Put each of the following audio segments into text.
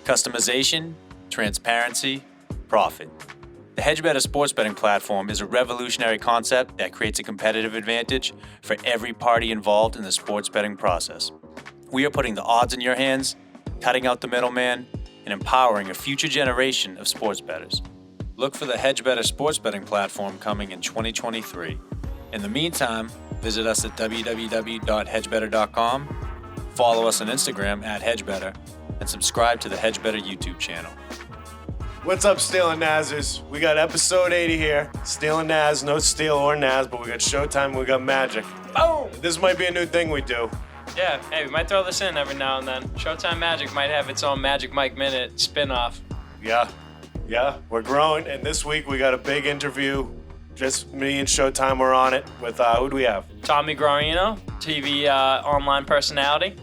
Customization, transparency, profit. The HedgeBetter sports betting platform is a revolutionary concept that creates a competitive advantage for every party involved in the sports betting process. We are putting the odds in your hands, cutting out the middleman, and empowering a future generation of sports bettors. Look for the HedgeBetter sports betting platform coming in 2023. In the meantime, visit us at www.hedgebetter.com, follow us on Instagram at HedgeBetter, and subscribe to the HedgeBetter YouTube channel. What's up, Steele and Nazzers? We got episode 80 here. Steele and Nazz, no Steele or Nazz, but we got Showtime, we got Magic. Boom! This might be a new thing we do. Yeah, hey, we might throw this in every now and then. Showtime Magic might have its own Magic Mike Minute spin-off. Yeah, we're growing, and this week we got a big interview. Just me and Showtime are on it with, who do we have? Tommy Guarino, TV online personality.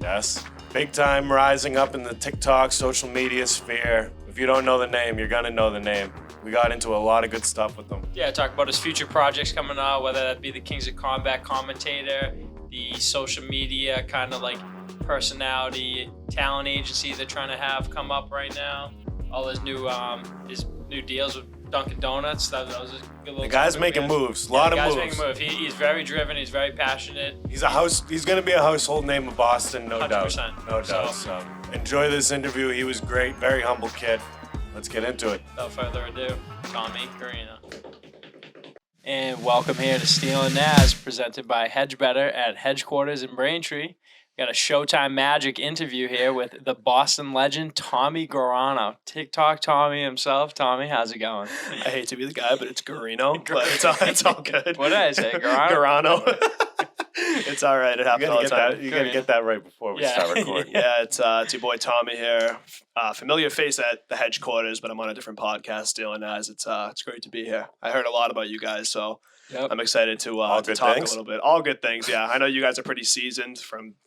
Yes. Big time rising up in the TikTok social media sphere. If you don't know the name, you're gonna know the name. We got into a lot of good stuff with them. Yeah, talk about his future projects coming out, whether that be the Kings of Combat commentator, the social media kind of like personality, talent agency they're trying to have come up right now. All his new deals with Dunkin' Donuts. That was a good little. The guy's making moves. A lot of moves. Making moves. He's very driven. He's very passionate. He's gonna be a household name of Boston, no 100%. doubt. No doubt. So enjoy this interview. He was great. Very humble kid. Let's get into it. Without further ado, Tommy Guarino. And welcome here to Steele and Nazz, presented by HedgeBetter at Headquarters in Braintree. We got a Showtime Magic interview here with the Boston legend, Tommy Guarino. TikTok Tommy himself. Tommy, how's it going? I hate to be the guy, but it's Guarino. But it's all good. What did I say? Guarino? Guarino. It's all right. It happens all the time. You gotta get that right before we start recording. Yeah, it's your boy Tommy here. Familiar face at the Headquarters, but I'm on a different podcast still. And as it's great to be here. I heard a lot about you guys, so I'm excited to talk a little bit. All good things, yeah. I know you guys are pretty seasoned.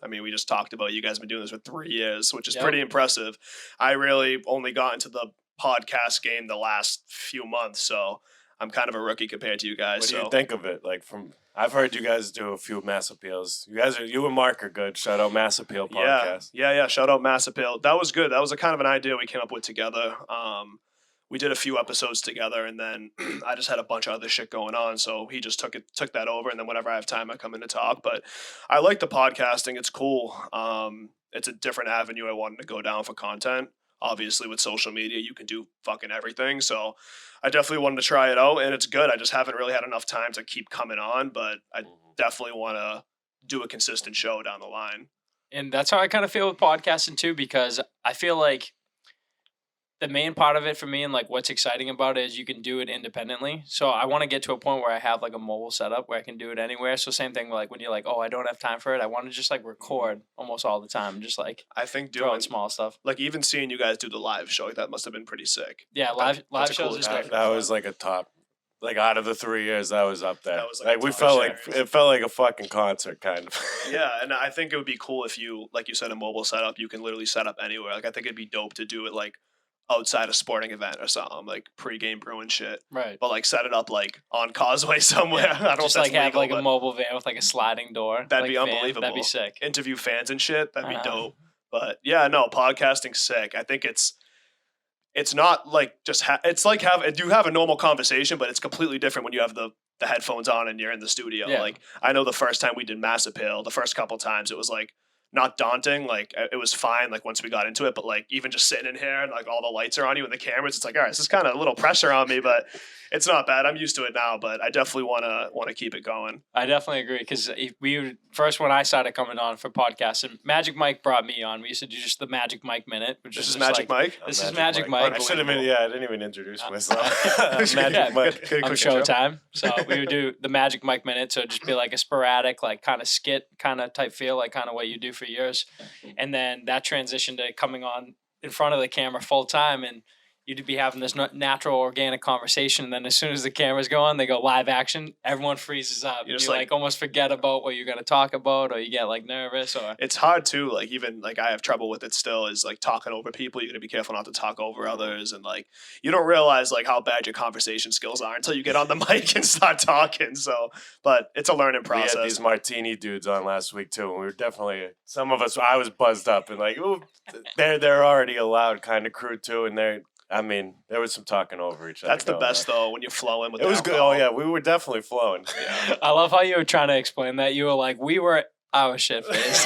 We just talked about you guys have been doing this for 3 years, which is pretty impressive. I really only got into the podcast game the last few months, so I'm kind of a rookie compared to you guys. What do you think of it? I've heard you guys do a few Mass Appeals. You and Mark are good. Shout out Mass Appeal podcast. Yeah. Shout out Mass Appeal. That was good. That was a kind of an idea we came up with together. We did a few episodes together, and then I just had a bunch of other shit going on, so he just took that over. And then whenever I have time, I come in to talk. But I like the podcasting. It's cool. It's a different avenue I wanted to go down for content. Obviously, with social media, you can do fucking everything. So I definitely wanted to try it out, and it's good. I just haven't really had enough time to keep coming on, but I definitely want to do a consistent show down the line. And that's how I kind of feel with podcasting too, because I feel like the main part of it for me and like what's exciting about it is you can do it independently. So I want to get to a point where I have like a mobile setup where I can do it anywhere. So same thing like when you're like, oh, I don't have time for it. I want to just like record almost all the time. Just like I think doing small stuff. Like even seeing you guys do the live show, that must have been pretty sick. Yeah, live shows is great. That was like a top. Like out of the 3 years, that was up there. That was it felt like a fucking concert kind of. Yeah, and I think it would be cool if you, like you said, a mobile setup. You can literally set up anywhere. Like I think it'd be dope to do it like outside a sporting event or something, like pre-game brewing shit. Right. But like set it up like on Causeway somewhere. I don't know just if that's like have legal, like a mobile van with like a sliding door. That'd be like unbelievable. That'd be sick. Interview fans and shit. That'd be dope. But yeah, no, podcasting's sick. I think it's not like just it's like you have a normal conversation, but it's completely different when you have the headphones on and you're in the studio. Yeah. Like I know the first time we did Mass Appeal, the first couple times it was like not daunting. Like it was fine. Like once we got into it, but like even just sitting in here and like all the lights are on you and the cameras, it's like, all right, this is kind of a little pressure on me, but it's not bad. I'm used to it now, but I definitely want to keep it going. I definitely agree because first when I started coming on for podcasts, and Magic Mike brought me on. We used to do just the Magic Mike Minute. Which this is Magic Mike? This is Magic Mike. I should have been, I didn't even introduce myself. Magic Mike. I'm Showtime. So we would do the Magic Mike Minute. So it'd just be like a sporadic, like kind of skit kind of type feel, like kind of what you do for yours. And then that transitioned to coming on in front of the camera full time. And you'd be having this natural, organic conversation, and then as soon as the cameras go on, they go live action. Everyone freezes up. You're just You like almost forget about what you're gonna talk about, or you get like nervous, or It's hard too. Like even like I have trouble with it still. Is like talking over people. You got to be careful not to talk over others, and like you don't realize like how bad your conversation skills are until you get on the mic and start talking. So, but it's a learning We had process. these martini dudes on last week too, and we were definitely some of us. I was buzzed up and like, ooh, they're already a loud kind of crew too, and I mean, there was some talking over each other. That's the going best on. though when you're flowing with. It was good. Oh yeah, we were definitely flowing. Yeah. I love how you were trying to explain that. You were like, we were our shit face.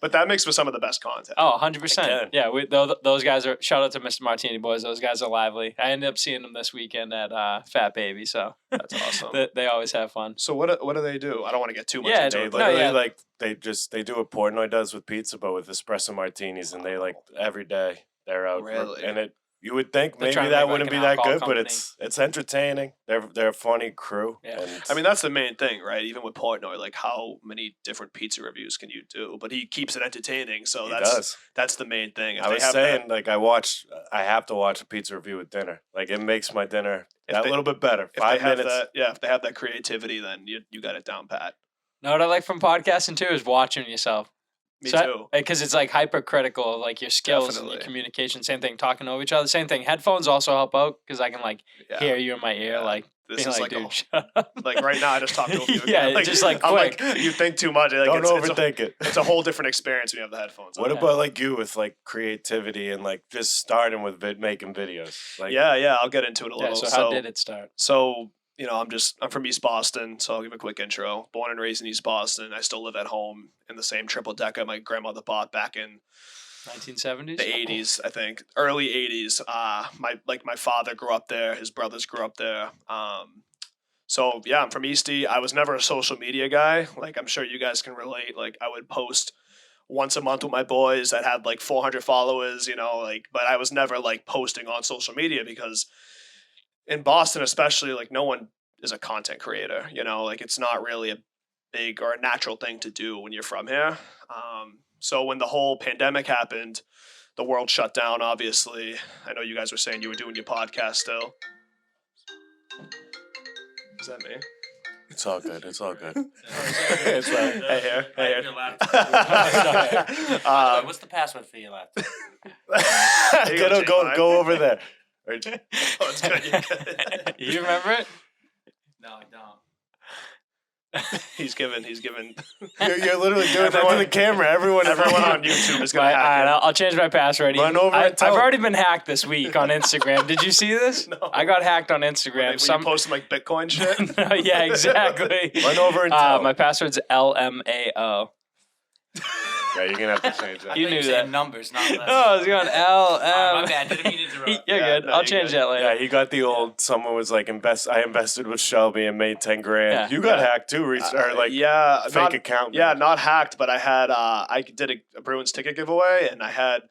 but that makes for some of the best content. Oh, 100%. Again. Yeah, those guys are, shout out to Mr. Martini Boys. Those guys are lively. I ended up seeing them this weekend at Fat Baby, so That's awesome. they always have fun. So what do they do? I don't want to get too much Yeah, into They it. But literally yeah. like they do what Portnoy does with pizza, but with espresso martinis, and they like every day they're out. Really? And you would think They're maybe trying to that make, like, wouldn't an be that alcohol good, company. but it's entertaining. They're a funny crew. Yeah. And I mean, that's the main thing, right? Even with Portnoy, like how many different pizza reviews can you do? But he keeps it entertaining, so he that's does. that's the main thing. If I they was have saying, that- like, I have to watch a pizza review with dinner. Like, it makes my dinner If that they- little bit better. if 5 they have minutes. that, yeah, if they have that creativity, then you got it down pat. Know what I like from podcasting too is watching yourself. Me too. Because it's like hypercritical of like your skills and Definitely. your communication. Same thing, talking over each other. Same thing. Headphones also help out because I can like Yeah. hear you in my ear, Yeah. like This being is like, like dude, shut up. like right now, I just talked over you. Yeah, again. just, like, I'm quick. like you think too much. Like, Don't it's overthink it. It's a whole different experience when you have the headphones. What on. about like you with like creativity and like just starting with making videos? Like, Yeah, I'll get into it a Yeah. little. So how did it start? So, you know, I'm from East Boston, so I'll give a quick intro. Born and raised in East Boston. I still live at home in the same triple decker my grandmother bought back in 1970s. the 80s, I think. Early 80s. My father grew up there, his brothers grew up there. So yeah, I'm from Eastie. I was never a social media guy. Like I'm sure you guys can relate. Like I would post once a month with my boys that had like 400 followers, you know, like but I was never like posting on social media because in Boston especially, like no one is a content creator, you know, like it's not really a big or a natural thing to do when you're from here. So when the whole pandemic happened, the world shut down, obviously. I know you guys were saying you were doing your podcast still. Is that me? it's all good. It's all good. It's like, hey here, hey here. What's the password for your laptop? There you go, Jake, Go over there. Oh, it's good. You're good. You remember it? No, I don't. He's given. You're literally doing that to the camera. Everyone on YouTube is gonna All hack right, it. I'll change my password. Run over and I've tell 'em. already been hacked this week on Instagram. Did you see this? No. I got hacked on When Instagram. you posting like Bitcoin shit. Yeah, exactly. Run over and tell 'em. my password's LMAO. Yeah, you're gonna have to change that. You I thought knew said that. numbers, not letters. Oh, I was going My LM. bad. Didn't mean to interrupt. You're Yeah, good. no, I'll you're change good. that later. Yeah, he got the old. Someone was like, I invested with Shelby and made 10 grand. Yeah. You got hacked too, or like yeah, fake not, account. yeah, not hacked, but I had I did a Bruins ticket giveaway, and I had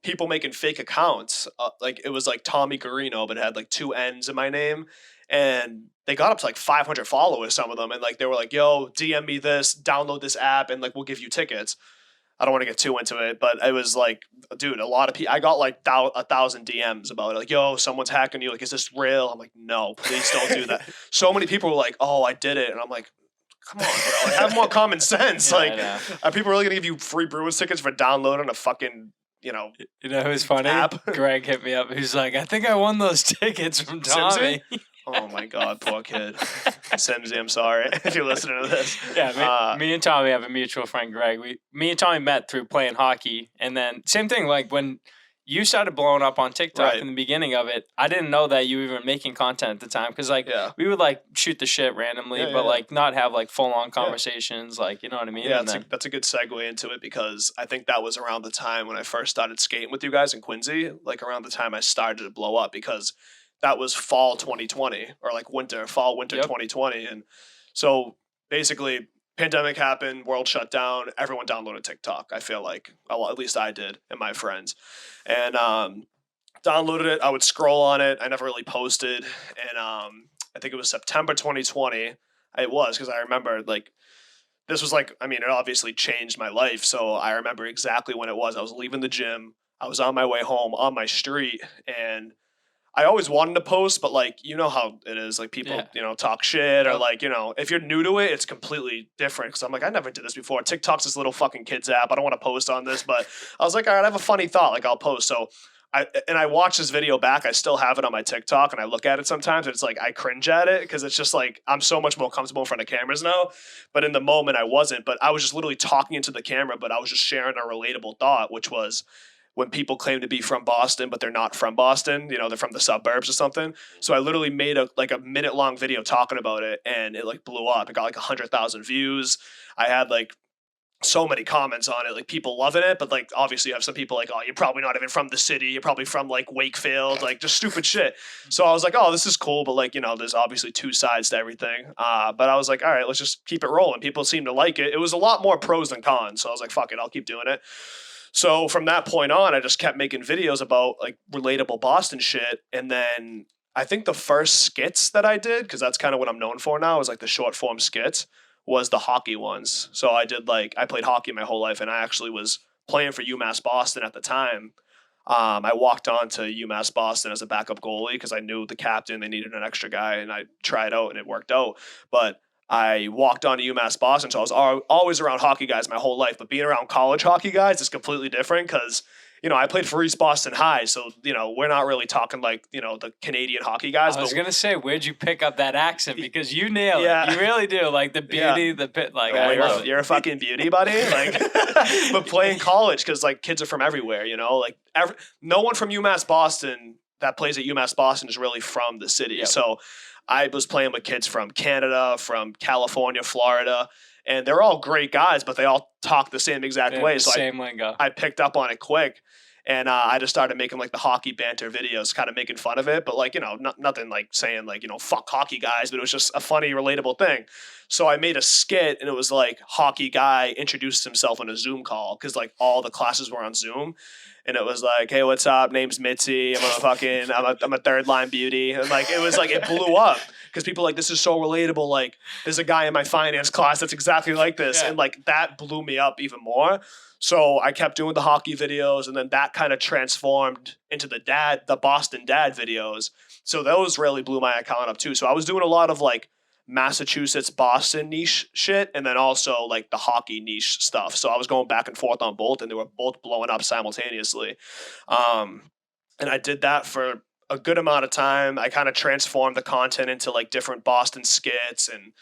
people making fake accounts. Like it was like Tommy Guarino, but it had like 2 N's in my name, and they got up to like 500 followers. Some of them, and like they were like, "Yo, DM me this, download this app, and like we'll give you tickets." I don't want to get too into it, but it was like, dude, a lot of people. I got like 1,000 DMs about it. Like, yo, someone's hacking you. Like, is this real? I'm like, no, please don't do that. So many people were like, oh, I did it, and I'm like, come on, bro, like, have more common sense. Yeah, I like, know. are people really gonna give you free Bruins tickets for downloading a fucking, you know? You know who's funny? App. Greg hit me up. He's like, I think I won those tickets from Tommy. Oh my god, poor kid. Simsy, I'm sorry if you're listening to this. Yeah, me and Tommy have a mutual friend, Greg. Me and Tommy met through playing hockey, and then same thing. Like when you started blowing up on TikTok Right. in the beginning of it, I didn't know that you were even making content at the time because like Yeah. we would like shoot the shit randomly, Yeah, but yeah. like not have like full on conversations. Like you know what I mean? Yeah, And then, that's a good segue into it because I think that was around the time when I first started skating with you guys in Quincy, like around the time I started to blow up because that was fall 2020 or like winter 2020. And so basically pandemic happened, world shut down, everyone downloaded TikTok. I feel like, well, at least I did and my friends. And downloaded it. I would scroll on it. I never really posted. And I think it was September 2020. It was because I remember like, this was like, I mean, it obviously changed my life. So I remember exactly when it was. I was leaving the gym. I was on my way home on my street, and I always wanted to post, but like, you know how it is. Like people, talk shit or like, if you're new to it, it's completely different. Cause I'm like, I never did this before. TikTok's this little fucking kids app. I don't want to post on this, but I was like, all right, I have a funny thought. Like I'll post. So I watch this video back. I still have it on my TikTok and I look at it sometimes. And it's like, I cringe at it because it's just like, I'm so much more comfortable in front of cameras now. But in the moment I wasn't, but I was just literally talking into the camera, but I was just sharing a relatable thought, which was, when people claim to be from Boston, but they're not from Boston, they're from the suburbs or something. So I literally made a minute long video talking about it, and it like blew up. It got like 100,000 views. I had like so many comments on it, like people loving it, but like obviously you have some people like, oh, you're probably not even from the city. You're probably from like Wakefield, like just stupid shit. So I was like, oh, this is cool, but like, there's obviously two sides to everything. But I was like, all right, let's just keep it rolling. People seem to like it. It was a lot more pros than cons. So I was like, fuck it, I'll keep doing it. So from that point on, I just kept making videos about like relatable Boston shit. And then I think the first skits that I did, because that's kind of what I'm known for now, is like the short form skits, was the hockey ones. So I played hockey my whole life, and I actually was playing for UMass Boston at the time. I walked on to UMass Boston as a backup goalie because I knew the captain, they needed an extra guy, and I tried out and it worked out. But I walked on to UMass Boston, so I was always around hockey guys my whole life. But being around college hockey guys is completely different because, I played for East Boston High, so, we're not really talking like, the Canadian hockey guys. I was going to say, where'd you pick up that accent? Because you nail it. You really do. Like the beauty, the pit. Like, you're a fucking beauty, buddy. Like, but playing college because, like, kids are from everywhere, like, no one from UMass Boston that plays at UMass Boston is really from the city. Yep. So I was playing with kids from Canada, from California, Florida, and they're all great guys, but they all talk the same exact way. So same lingo. I picked up on it quick, and I just started making like the hockey banter videos, kind of making fun of it, but like, nothing like saying like, fuck hockey guys, but it was just a funny, relatable thing. So I made a skit, and it was like hockey guy introduced himself on a Zoom call because like all the classes were on Zoom. And it was like, hey, what's up? Name's Mitzi. I'm a third line beauty. And like, it was like, it blew up because people were like, this is so relatable. Like, there's a guy in my finance class that's exactly like this. Yeah. And like, that blew me up even more. So I kept doing the hockey videos, and then that kind of transformed into the Boston dad videos. So those really blew my account up too. So I was doing a lot of like Massachusetts, Boston niche shit, and then also like the hockey niche stuff. So I was going back and forth on both, and they were both blowing up simultaneously. And I did that for a good amount of time. I kind of transformed the content into like different Boston skits and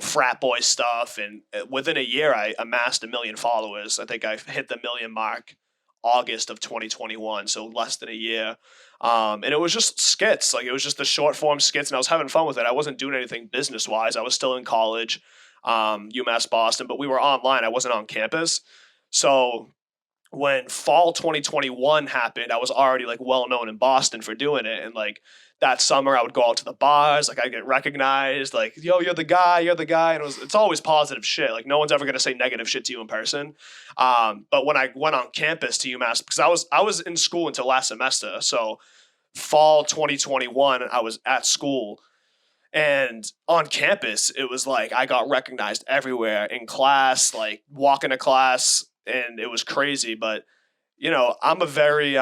frat boy stuff. And within a year, I amassed 1 million followers. I think I hit the 1 million mark August of 2021, so less than a year. And it was just skits. Like, it was just the short form skits, and I was having fun with it. I wasn't doing anything business wise. I was still in college, UMass Boston, but we were online. I wasn't on campus. So when fall 2021 happened, I was already like well known in Boston for doing it. And like that summer I would go out to the bars, like I get recognized, like, yo, you're the guy. And it's always positive shit. Like, no one's ever going to say negative shit to you in person. But when I went on campus to UMass, because I was in school until last semester. So fall 2021, I was at school, and on campus, it was like, I got recognized everywhere in class, like walking to class, and it was crazy. But, I'm a very,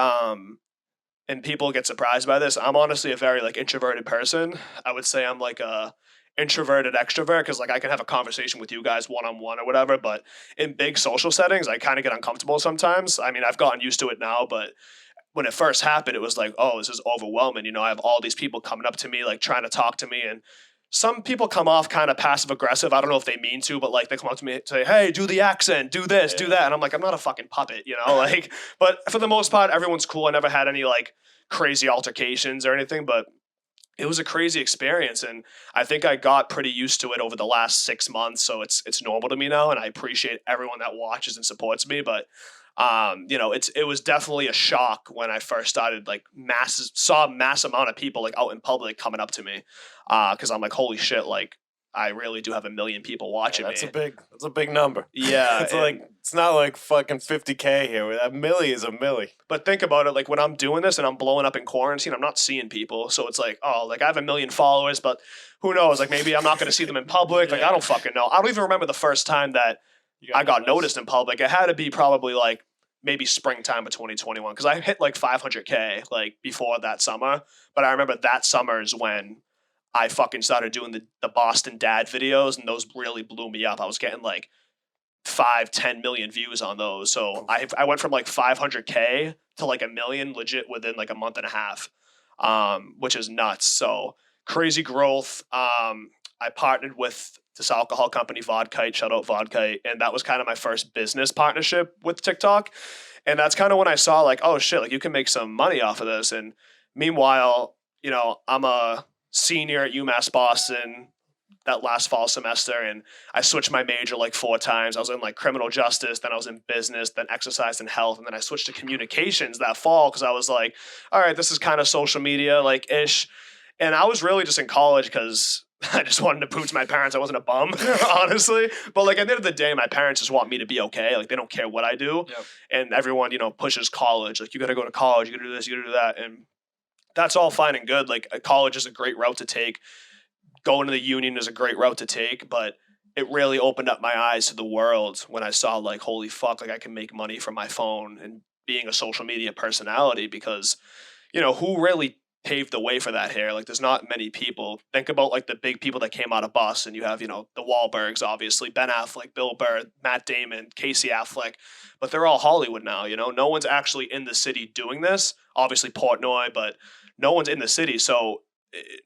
and people get surprised by this, I'm honestly a very like introverted person. I would say I'm like a introverted extrovert because like I can have a conversation with you guys one-on-one or whatever, but in big social settings, I kind of get uncomfortable sometimes. I mean, I've gotten used to it now, but when it first happened, it was like, oh, this is overwhelming. I have all these people coming up to me, like trying to talk to me, and some people come off kind of passive aggressive. I don't know if they mean to, but like they come up to me and say, hey, do the accent, do this, do that. And I'm like, I'm not a fucking puppet, like, but for the most part, everyone's cool. I never had any like crazy altercations or anything, but it was a crazy experience. And I think I got pretty used to it over the last 6 months. So it's normal to me now. And I appreciate everyone that watches and supports me. But it was definitely a shock when I first started, like saw a mass amount of people like out in public coming up to me. Cause I'm like, holy shit. Like, I really do have 1 million people watching me. That's a big number. Yeah. It's not like fucking 50K here. That milli is a milli. But think about it. Like, when I'm doing this and I'm blowing up in quarantine, I'm not seeing people. So it's like, oh, like I have 1 million followers, but who knows? Like, maybe I'm not going to see them in public. Like, I don't fucking know. I don't even remember the first time that I got noticed in public. It had to be probably like maybe springtime of 2021 because I hit like 500K like before that summer. But I remember that summer is when I fucking started doing the Boston dad videos, and those really blew me up. I was getting like 5-10 million views on those. So I went from like 500K to like a million legit within like a month and a half, which is nuts. So crazy growth. I partnered with this alcohol company, Vodkite, shout out Vodkite. And that was kind of my first business partnership with TikTok. And that's kind of when I saw like, oh shit, like you can make some money off of this. And meanwhile, you know, I'm a senior at UMass Boston that last fall semester, and I switched my major like 4 times. I was in like criminal justice, then I was in business, then exercise and health, and then I switched to communications that fall because I was like, all right, this is kind of social media like ish. And I was really just in college because I just wanted to prove to my parents I wasn't a bum, honestly. But like at the end of the day, my parents just want me to be okay. Like they don't care what I do. Yep. And everyone, you know, pushes college. Like you got to go to college, you got to do this, you got to do that. And that's all fine and good. Like college is a great route to take. Going to the union is a great route to take, but it really opened up my eyes to the world when I saw like, holy fuck, like I can make money from my phone and being a social media personality because, you know, who really paved the way for that here? Like there's not many people. Think about like the big people that came out of Boston. You have, you know, the Wahlbergs, obviously, Ben Affleck, Bill Burr, Matt Damon, Casey Affleck, but they're all Hollywood now, you know? No one's actually in the city doing this. Obviously Portnoy, but no one's in the city. So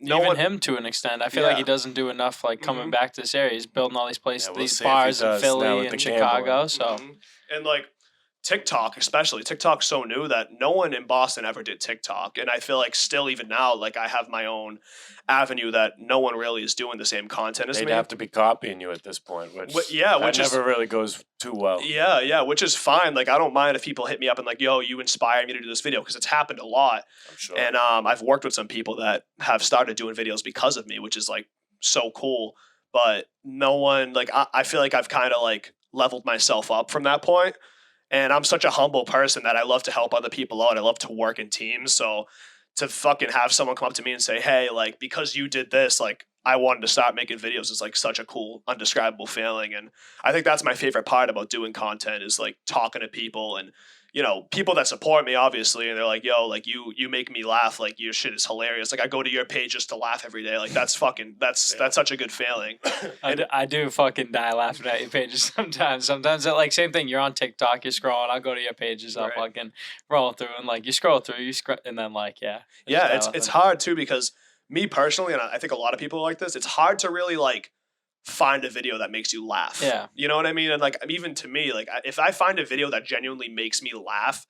Even him to an extent. I feel like he doesn't do enough like coming back to this area. He's building all these places, we'll these see if he bars in does now Philly with the and Chicago. gambling. So And like TikTok, especially TikTok's so new that no one in Boston ever did TikTok. And I feel like still even now, like I have my own avenue that no one really is doing the same content as They'd me. have to be copying you at this point, which which never really goes too well. Yeah, which is fine. Like I don't mind if people hit me up and like, yo, you inspire me to do this video because it's happened a lot. I'm sure. And I've worked with some people that have started doing videos because of me, which is like so cool. But no one like I feel like I've kind of like leveled myself up from that point. And I'm such a humble person that I love to help other people out. I love to work in teams. So to fucking have someone come up to me and say, hey, like, because you did this, like, I wanted to start making videos is like such a cool, undescribable feeling. And I think that's my favorite part about doing content is like talking to people and, you know, people that support me, obviously. And they're like, yo, like you make me laugh. Like your shit is hilarious. Like I go to your page just to laugh every day. Like that's such a good feeling. I do fucking die laughing at your pages sometimes. Sometimes it, like same thing. You're on TikTok, you're scrolling. I'll go to your pages. I'll fucking roll through and like you scroll through, and then like it's hard too because me personally, and I think a lot of people are like this. It's hard to really like find a video that makes you laugh. Yeah. You know what I mean? And like, even to me, like if I find a video that genuinely makes me laugh,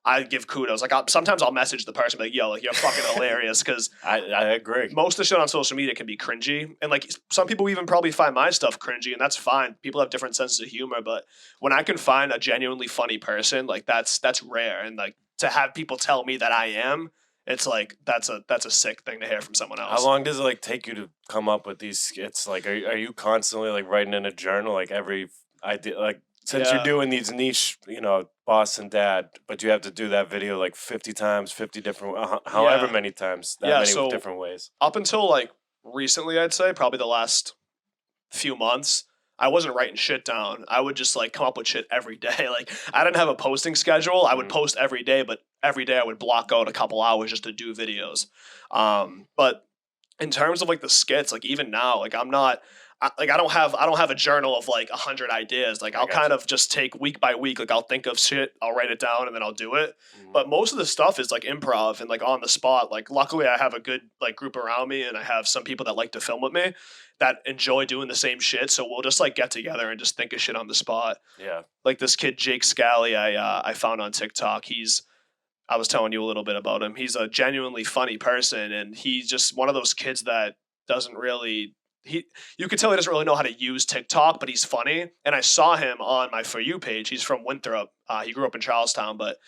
I give kudos. Like sometimes I'll message the person like, yo, like you're fucking hilarious. Cause I agree. Most of the shit on social media can be cringy. And like some people even probably find my stuff cringy and that's fine. People have different senses of humor. But when I can find a genuinely funny person, like that's rare. And like to have people tell me that I am, it's like that's a sick thing to hear from someone else. How long does it like take you to come up with these skits? Like, are you constantly like writing in a journal like every idea? Like, since you're doing these niche, you know, Boston dad, but you have to do that video like 50 times, 50 different, however many times, many different ways. Up until like recently, I'd say probably the last few months, I wasn't writing shit down. I would just like come up with shit every day. Like I didn't have a posting schedule. I would post every day, but every day I would block out a couple hours just to do videos. But in terms of like the skits, like even now, like I'm not I don't have a journal of like 100 ideas. Like I'll kind of just take week by week. Like I'll think of shit, I'll write it down, and then I'll do it. But most of the stuff is like improv and like on the spot. Like luckily I have a good like group around me, and I have some people that like to film with me that enjoy doing the same shit. So we'll just like get together and just think of shit on the spot. Yeah. Like this kid Jake Scally, I found on TikTok. I was telling you a little bit about him. He's a genuinely funny person, and he's just one of those kids that doesn't really. You could tell he doesn't really know how to use TikTok, but he's funny. And I saw him on my For You page. He's from Winthrop. He grew up in Charlestown, but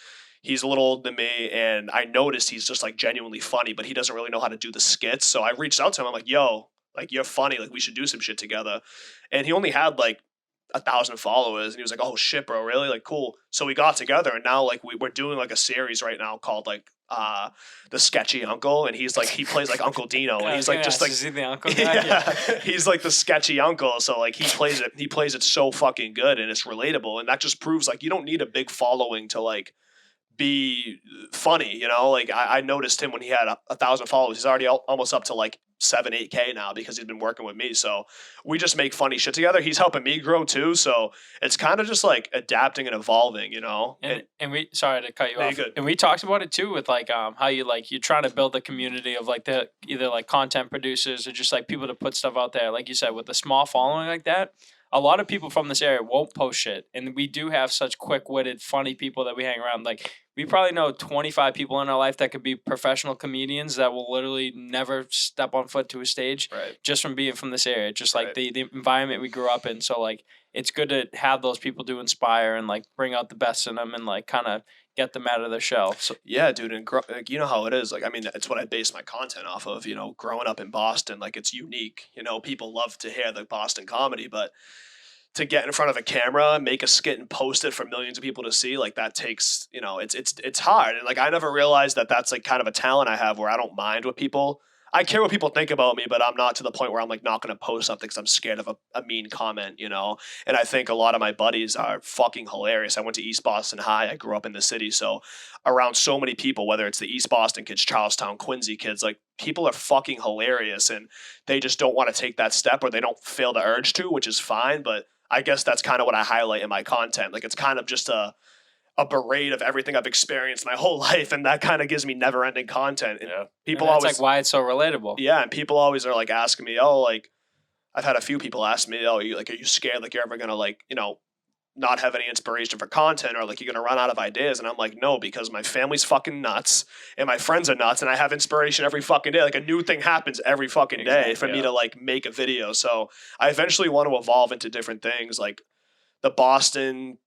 he's a little older than me. And I noticed he's just like genuinely funny, but he doesn't really know how to do the skits. So I reached out to him. I'm like, yo, like you're funny. Like we should do some shit together. And he only had like 1,000 followers. And he was like, oh shit, bro, really? Like, cool. So we got together, and now like we're doing like a series right now called like the Sketchy Uncle, and he's like, he plays like Uncle Dino, and he's like just like, is he the uncle guy? yeah, he's like the sketchy uncle. So like he plays it so fucking good, and it's relatable, and that just proves like you don't need a big following to like be funny, you know. Like I noticed him when he had 1,000 followers. He's already almost up to like 7-8K now because he's been working with me. So we just make funny shit together. He's helping me grow too. So it's kind of just like adapting and evolving, you know. And we, sorry to cut you No, off. you're good. And we talked about it too with like how you like you're trying to build the community of like the either like content producers or just like people to put stuff out there. Like you said, with a small following like that, a lot of people from this area won't post shit. And we do have such quick-witted, funny people that we hang around. Like, we probably know 25 people in our life that could be professional comedians that will literally never step on foot to a stage just from being from this area. Just like the environment we grew up in. So, like, it's good to have those people to inspire and, like, bring out the best in them and, like, kind of get them out of their shell. So, yeah, dude, and like, you know how it is. Like, I mean, it's what I base my content off of. You know, growing up in Boston, like, it's unique. You know, people love to hear the Boston comedy, but to get in front of a camera, make a skit, and post it for millions of people to see, like that takes, you know, it's hard. And like I never realized that that's like kind of a talent I have where I don't mind what people. I care what people think about me, but I'm not to the point where I'm like not going to post something because I'm scared of a mean comment, you know? And I think a lot of my buddies are fucking hilarious. I went to East Boston High. I grew up in the city. So around so many people, whether it's the East Boston kids, Charlestown, Quincy kids, like people are fucking hilarious and they just don't want to take that step or they don't feel the urge to, which is fine. But I guess that's kind of what I highlight in my content. Like it's kind of just a parade of everything I've experienced my whole life, and that kind of gives me never-ending content. And people and that's always like why it's so relatable. Yeah, and people always are like asking me, oh, like I've had a few people ask me, oh, are you scared like you're ever gonna like, you know, not have any inspiration for content or like you're gonna run out of ideas? And I'm like, no, because my family's fucking nuts and my friends are nuts and I have inspiration every fucking day. Like a new thing happens every fucking day for me to like make a video. So I eventually want to evolve into different things like the Boston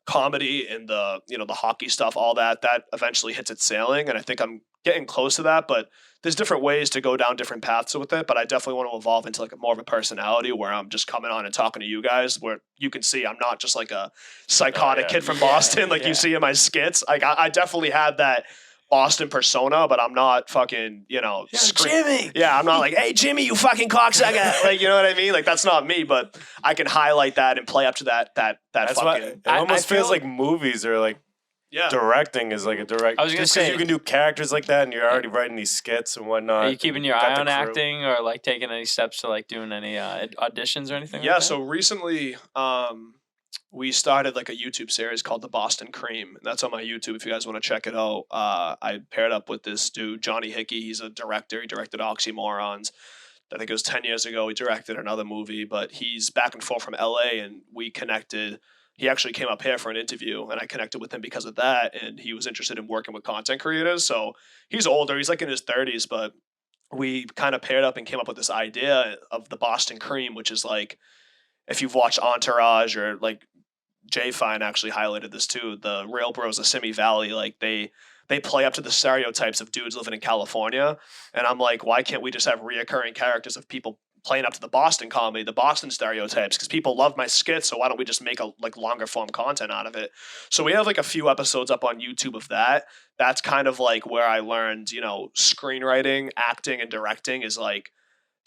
comedy and the, you know, the hockey stuff, all that eventually hits its sailing. And I think I'm getting close to that, but there's different ways to go down different paths with it. But I definitely want to evolve into like a more of a personality where I'm just coming on and talking to you guys, where you can see I'm not just like a psychotic kid from Boston, like you see in my skits. Like I definitely had that Boston persona, but I'm not fucking, you know, Jimmy. Yeah, I'm not like, hey, Jimmy, you fucking cocksucker. Like, you know what I mean? Like, that's not me, but I can highlight that and play up to that That's fucking. why it almost feels like movies or like directing is like a direct. I was gonna just say you can do characters like that, and you're already writing these skits and whatnot. Are you keeping your eye on acting or like taking any steps to like doing any auditions or anything? Yeah, like that? so recently, we started like a YouTube series called The Boston Cream. That's on my YouTube if you guys want to check it out. I paired up with this dude, Johnny Hickey. He's a director. He directed Oxymorons. I think it was 10 years ago. He directed another movie, but he's back and forth from LA, and we connected. He actually came up here for an interview, and I connected with him because of that, and he was interested in working with content creators. So he's older. He's like in his 30s, but we kind of paired up and came up with this idea of the Boston Cream, which is like, if you've watched Entourage or like Jay Fine actually highlighted this too. The Rail Bros of Simi Valley, like they play up to the stereotypes of dudes living in California. And I'm like, why can't we just have reoccurring characters of people playing up to the Boston comedy, the Boston stereotypes? Because people love my skits, so why don't we just make a like longer form content out of it? So we have like a few episodes up on YouTube of that. That's kind of like where I learned, you know, screenwriting, acting, and directing is like,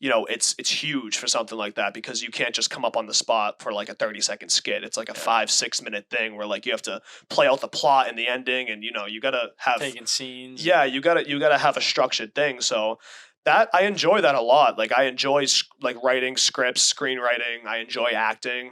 you know, it's huge for something like that because you can't just come up on the spot for like a 30-second skit. It's like a 5-6 minute thing where like you have to play out the plot and the ending, and you know you gotta have taking scenes. Yeah, you gotta have a structured thing. So that I enjoy that a lot. Like I enjoy like writing scripts, screenwriting. I enjoy acting.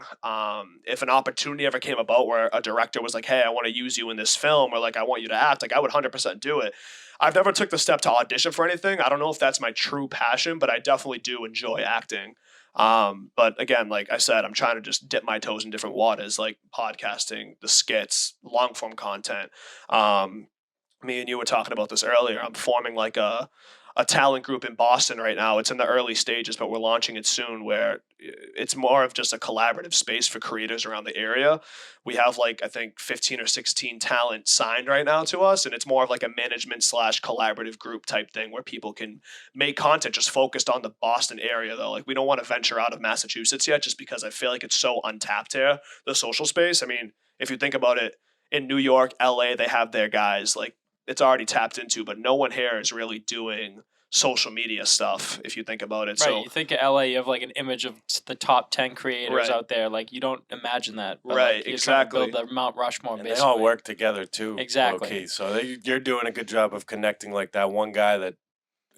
If an opportunity ever came about where a director was like, "Hey, I want to use you in this film," or like, "I want you to act," like I would 100% do it. I've never took the step to audition for anything. I don't know if that's my true passion, but I definitely do enjoy acting. But again, like I said, I'm trying to just dip my toes in different waters, like podcasting, the skits, long form content. Me and you were talking about this earlier. I'm forming like a a talent group in Boston right now. It's in the early stages, but we're launching it soon, where it's more of just a collaborative space for creators around the area. We have like, I think 15 or 16 talent signed right now to us, and it's more of like a management / collaborative group type thing where people can make content just focused on the Boston area though. Like we don't want to venture out of Massachusetts yet, just because I feel like it's so untapped here, the social space. I mean, if you think about it, in New York, LA, they have their guys, like it's already tapped into, but no one here is really doing social media stuff if you think about it. Right, So you think of LA, you have like an image of the top 10 creators Right. out there. Like you don't imagine that. But, Right, like, you're trying to exactly. build the Mount Rushmore, And basically. they all work together too. Exactly. low-key. So you're doing a good job of connecting like that one guy that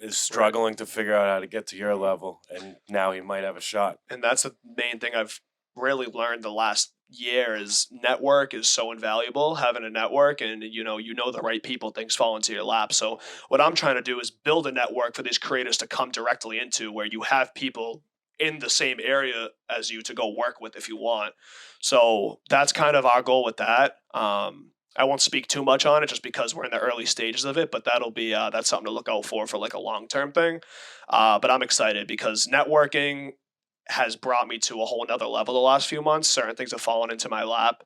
is struggling to figure out how to get to your level, and now he might have a shot. and that's the main thing I've really learned the last year is network is so invaluable. Having a network, and you know the right people, things fall into your lap. So what I'm trying to do is build a network for these creators to come directly into, where you have people in the same area as you to go work with if you want. So that's kind of our goal with that. I won't speak too much on it just because we're in the early stages of it, but that'll be that's something to look out for like a long-term thing. But I'm excited because networking has brought me to a whole nother level the last few months. Certain things have fallen into my lap,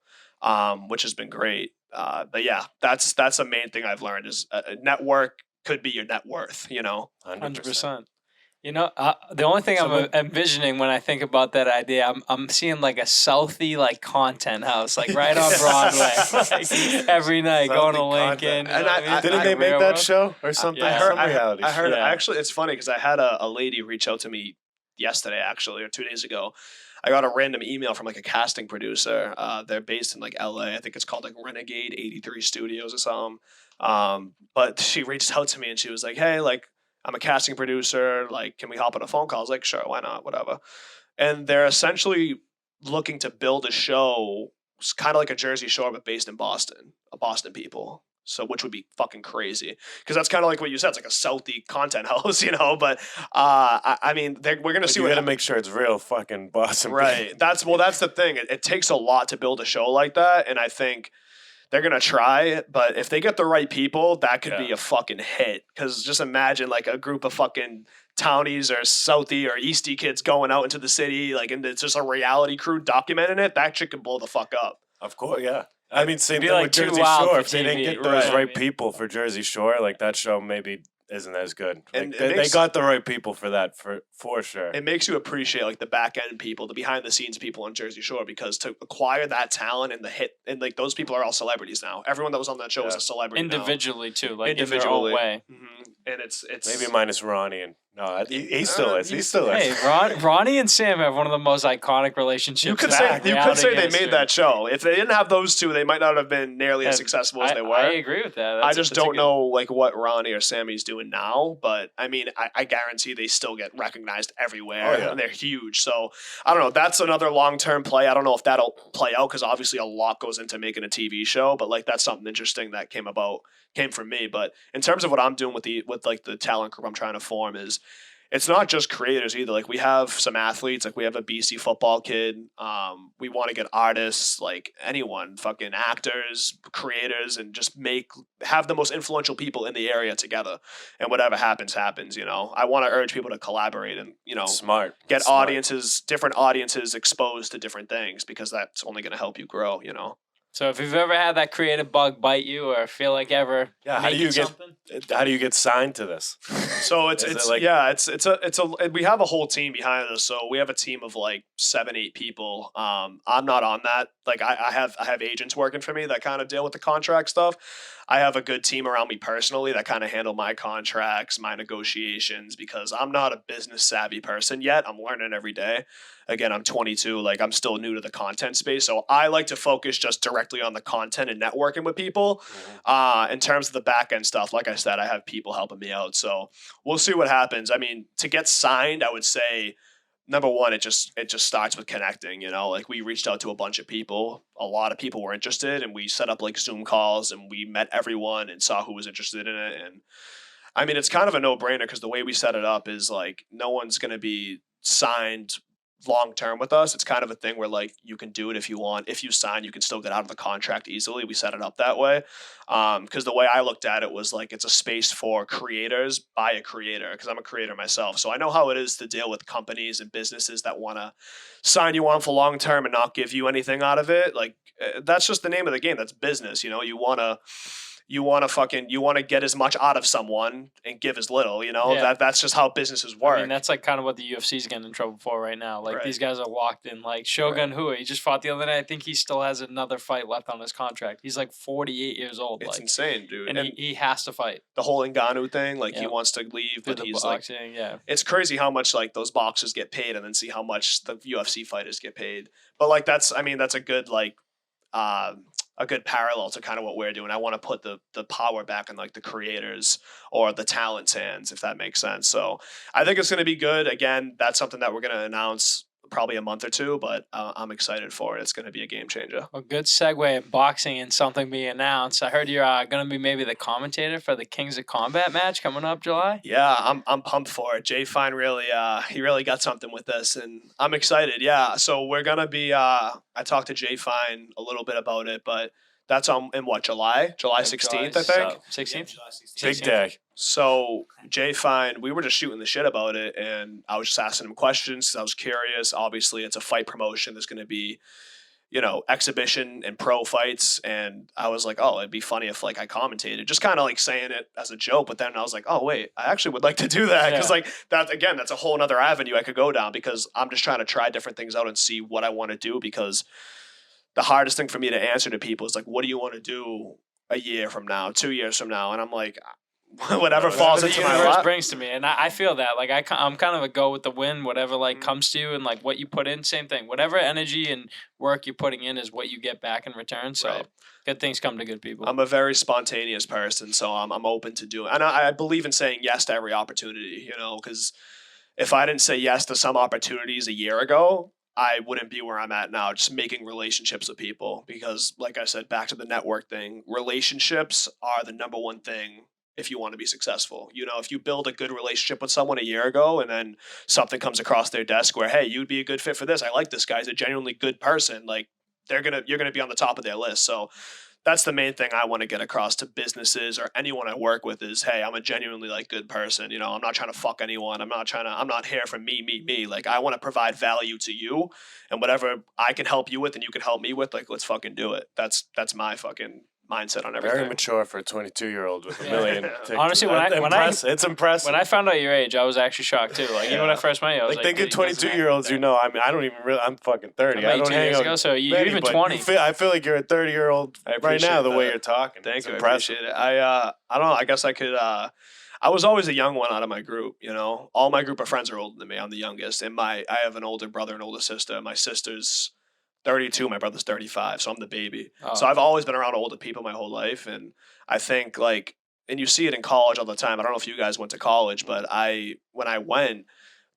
which has been great. But yeah, that's the main thing I've learned is a network could be your net worth, 100%. You know, the only thing So I'm envisioning when I think about that idea, I'm seeing like a Southie like content house, like right on Broadway, like every night going to Southie Lincoln. content. You know And what I mean? Didn't Like they make that railroad. show or something? Yeah. Some reality I heard show. Yeah. actually it's funny because I had a lady reach out to me yesterday actually, or 2 days ago. I got a random email from like a casting producer. They're based in like LA. I think it's called like Renegade 83 Studios or something. But she reached out to me and she was like, "Hey, like I'm a casting producer. Like, can we hop on a phone call?" I was like, "Sure, why not? Whatever." And they're essentially looking to build a show. It's kind of like a Jersey Shore, but based in Boston, a Boston people. So, which would be fucking crazy because that's kind of like what you said. It's like a Southie content house, But I mean, we're gonna see You what got to make sure it's real fucking Boston. right. That's the thing. It takes a lot to build a show like that, and I think they're gonna try. But if they get the right people, that could be Yeah. a fucking hit. Because just imagine like a group of fucking townies or Southie or Eastie kids going out into the city, like, and it's just a reality crew documenting it. That shit could blow the fuck up. Of course, yeah. I mean, same Be thing like with too Jersey wild Shore. for If they didn't TV, get those right. right people for Jersey Shore, like that show maybe isn't as good. And Like, it they makes- got the right people for that for sure. It makes you appreciate like the back end people, the behind the scenes people on Jersey Shore, because to acquire that talent and the hit, and like those people are all celebrities now. Everyone that was on that show is Yeah. a celebrity now. Individually too, like Individually. in their own way. And it's Maybe minus Ronnie and no, he still is. He still is. Hey, Ronnie and Sam have one of the most iconic relationships. You could in say reality they history. made that show. If they didn't have those two, they might not have been nearly as And successful as they were. I agree with that. I That's- just that's a don't good- know like what Ronnie or Sammy's doing now, but I mean, I guarantee they still get recognized everywhere, Oh, yeah. and they're huge. So I don't know. That's another long term play. I don't know if that'll play out because obviously a lot goes into making a TV show, but like that's something interesting that came from me. But in terms of what I'm doing with like the talent group I'm trying to form is. It's not just creators either. Like we have some athletes, like we have a BC football kid. We want to get artists, like anyone, fucking actors, creators, and just have the most influential people in the area together. And whatever happens, happens. I want to urge people to collaborate and Smart. get Smart. different audiences exposed to different things because that's only going to help you grow. So if you've ever had that creative bug bite you, or feel like ever Yeah, how do making you get- something, How do you get signed to this? So Is it like- we have a whole team behind us. So we have a team of like 7-8 people. I'm not on that. Like I have agents working for me that kind of deal with the contract stuff. I have a good team around me personally that kind of handle my contracts, my negotiations, because I'm not a business savvy person yet. I'm learning every day. Again, I'm 22. Like I'm still new to the content space. So I like to focus just directly on the content and networking with people. In terms of the back end stuff, like I said, I have people helping me out. So we'll see what happens. I mean, to get signed, I would say number one, it just starts with connecting. Like we reached out to a bunch of people. A lot of people were interested, and we set up like Zoom calls, and we met everyone and saw who was interested in it. And I mean, it's kind of a no brainer because the way we set it up is like no one's going to be signed long term with us. It's kind of a thing where like you can do it if you want. If you sign, you can still get out of the contract easily. We set it up that way. Because the way I looked at it was like it's a space for creators by a creator, because I'm a creator myself. So I know how it is to deal with companies and businesses that want to sign you on for long term and not give you anything out of it. Like that's just the name of the game. That's business. You know, you want to get as much out of someone and give as little, you know. Yeah. That's just how businesses work. I mean, that's like kind of what the UFC is getting in trouble for right now. Like Right. these guys are locked in. Like Shogun Rua, he just fought the other night. I think he still has another fight left on his contract. He's like 48 years old. It's like, insane, dude. and he has to fight. The whole Ngannou thing, like he Yeah. wants to leave, Through but the he's like, boxing, yeah. it's crazy how much like those boxers get paid, and then see how much the UFC fighters get paid. But like that's a good like a good parallel to kind of what we're doing. I want to put the power back in like the creators or the talent's hands, if that makes sense. So I think it's going to be good. Again, that's something that we're going to announce probably a month or two, but I'm excited for it. It's going to be a game changer. A good segue in boxing and something being announced. I heard you're going to be maybe the commentator for the Kings of Combat match coming up July. Yeah, I'm pumped for it. Jay Fine really he really got something with this, and I'm excited. Yeah, so we're gonna be. I talked to Jay Fine a little bit about it, but that's in what July 16th, I think. 16th. Big day. So Jay Fine, we were just shooting the shit about it, and I was just asking him questions because I was curious. Obviously, it's a fight promotion. There's going to be, you know, exhibition and pro fights, and I was like, oh, it'd be funny if like I commentated, just kind of like saying it as a joke. But then I was like, oh wait, I actually would like to do that because like that's a whole other avenue I could go down, because I'm just trying to try different things out and see what I want to do. Because the hardest thing for me to answer to people is like, what do you want to do a year from now, 2 years from now? And I'm like, whatever falls the into my universe lap. brings to me, and I feel that like I'm kind of a go with the wind. Whatever like comes to you, and like what you put in, same thing. Whatever energy and work you're putting in is what you get back in return. So Right. good things come to good people. I'm a very spontaneous person, so I'm open to doing, and I believe in saying yes to every opportunity, you know, because if I didn't say yes to some opportunities a year ago, I wouldn't be where I'm at now, just making relationships with people. Because like I said, back to the network thing, relationships are the number one thing if you want to be successful. You know, if you build a good relationship with someone a year ago and then something comes across their desk where, hey, you'd be a good fit for this. I like this guy. He's a genuinely good person. Like you're going to be on the top of their list. So that's the main thing I want to get across to businesses or anyone I work with is, hey, I'm a genuinely like good person. You know, I'm not trying to fuck anyone. I'm not here for me. Like I want to provide value to you, and whatever I can help you with and you can help me with, like, let's fucking do it. That's my fucking mindset on everything. Very mature for a 22-year-old with a million. Honestly, it's impressive. When I found out your age, I was actually shocked too. Like even when I first met you, I was like like, thinking dude, he doesn't act 22-years, like you know. I mean, I don't even really. I'm fucking 30. I I met you don't 2 hang years out. ago, so you're many, even but 20. I feel like you're a 30-year-old I right now. The way that. you're talking. Thank It's you. impressive. I appreciate it. I don't know. I guess I could. I was always a young one out of my group. You know, all my group of friends are older than me. I'm the youngest, and I have an older brother and older sister. My sister's 32. My brother's 35. So I'm the baby. Oh. So I've always been around older people my whole life, and I think like, and you see it in college all the time. I don't know if you guys went to college, but when I went,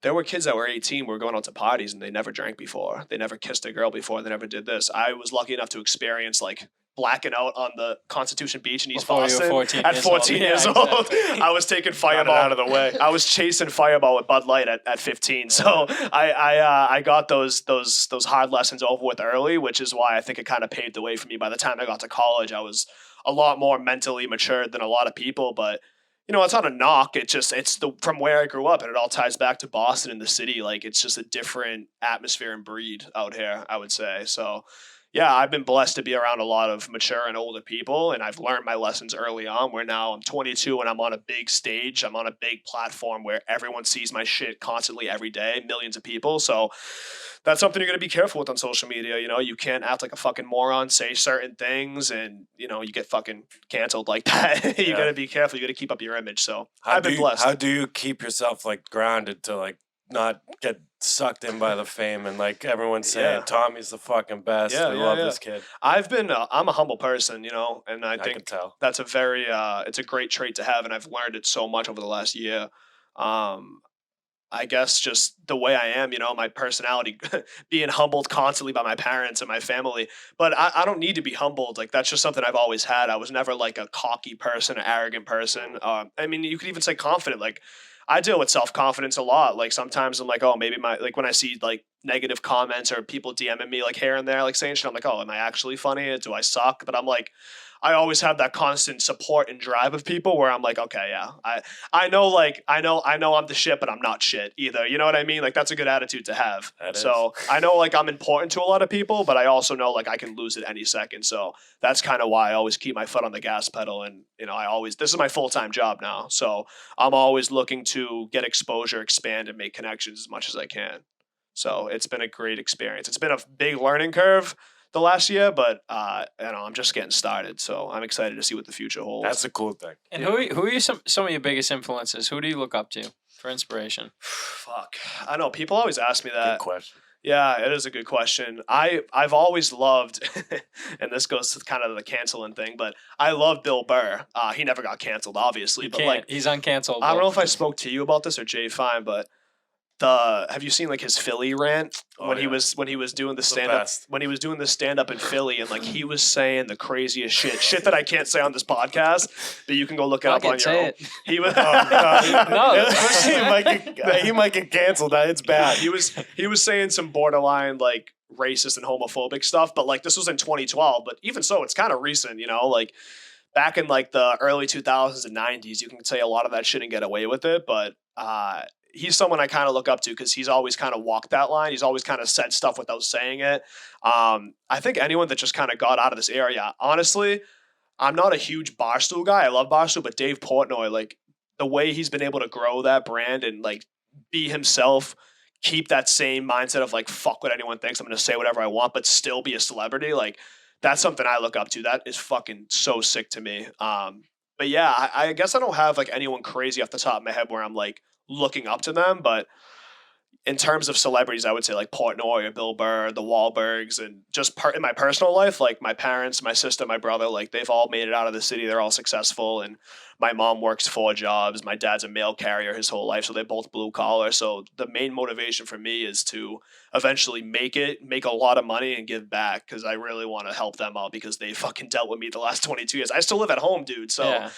there were kids that were 18 who were going out to parties and they never drank before. They never kissed a girl before. They never did this. I was lucky enough to experience like blacking out on the Constitution Beach in East Before you were Boston 14 at years 14 old. years Yeah, old. exactly. I was taking Got it Fireball out of the way. I was chasing Fireball with Bud Light at 15. So I got those hard lessons over with early, which is why I think it kind of paved the way for me. By the time I got to college, I was a lot more mentally matured than a lot of people. But you know, it's not a knock. It's from where I grew up, and it all ties back to Boston and the city. Like it's just a different atmosphere and breed out here, I would say. So yeah, I've been blessed to be around a lot of mature and older people, and I've learned my lessons early on. Where now I'm 22 and I'm on a big stage. I'm on a big platform where everyone sees my shit constantly every day, millions of people. So that's something you're going to be careful with on social media. You know, you can't act like a fucking moron, say certain things, and, you know, you get fucking canceled like that. You got to be careful. You got to keep up your image. So I've been blessed. How do you keep yourself like grounded to like not get sucked in by the fame and like everyone's saying Tommy's the fucking best. Yeah, we yeah, love yeah. this kid. I'm a humble person, you know, and I can think tell. that's a very, it's a great trait to have. And I've learned it so much over the last year. I guess just the way I am, you know, my personality, being humbled constantly by my parents and my family. But I don't need to be humbled. Like, that's just something I've always had. I was never like a cocky person, an arrogant person. I mean, you could even say confident. Like, I deal with self-confidence a lot. Like sometimes I'm like, oh, maybe when I see like negative comments or people DMing me like here and there, like saying shit, I'm like, oh, am I actually funny? Do I suck? But I'm like, I always have that constant support and drive of people where I'm like, okay, yeah, I know I'm the shit, but I'm not shit either. You know what I mean? Like that's a good attitude to have. So I know like I'm important to a lot of people, but I also know like I can lose at any second. So that's kind of why I always keep my foot on the gas pedal. And this is my full-time job now. So I'm always looking to get exposure, expand, and make connections as much as I can. So it's been a great experience. It's been a big learning curve the last year, but I'm just getting started, so I'm excited to see what the future holds. That's a cool thing. And who are you some of your biggest influences? Who do you look up to for inspiration? Fuck, I know people always ask me that. Good question. Yeah, it is a good question. I've always loved, and this goes to kind of the canceling thing, but I love Bill Burr. He never got canceled, obviously, but like he's uncancelable. I don't know if I spoke to you about this or Jay Fine, but have you seen like his Philly rant when he was doing the stand up in Philly, and like he was saying the craziest shit that I can't say on this podcast, but you can go look it up on your own. He was he might get canceled. It's bad. He was saying some borderline like racist and homophobic stuff, but like this was in 2012, but even so it's kind of recent, like back in like the early 2000s and 90s you can say a lot of that shit and get away with it, but he's someone I kind of look up to because he's always kind of walked that line. He's always kind of said stuff without saying it. I think anyone that just kind of got out of this area, honestly, I'm not a huge Barstool guy. I love Barstool, but Dave Portnoy, like the way he's been able to grow that brand and like be himself, keep that same mindset of like, fuck what anyone thinks. I'm going to say whatever I want, but still be a celebrity. Like that's something I look up to. That is fucking so sick to me. But yeah, I guess I don't have like anyone crazy off the top of my head where I'm like looking up to them, but in terms of celebrities, I would say like Portnoy or Bill Burr, the Wahlbergs, and just in my personal life, like my parents, my sister, my brother, like they've all made it out of the city. They're all successful, and my mom works 4 jobs. My dad's a mail carrier his whole life, so they're both blue collar. So the main motivation for me is to eventually make a lot of money and give back because I really want to help them out because they fucking dealt with me the last 22 years. I still live at home, dude. So. Yeah.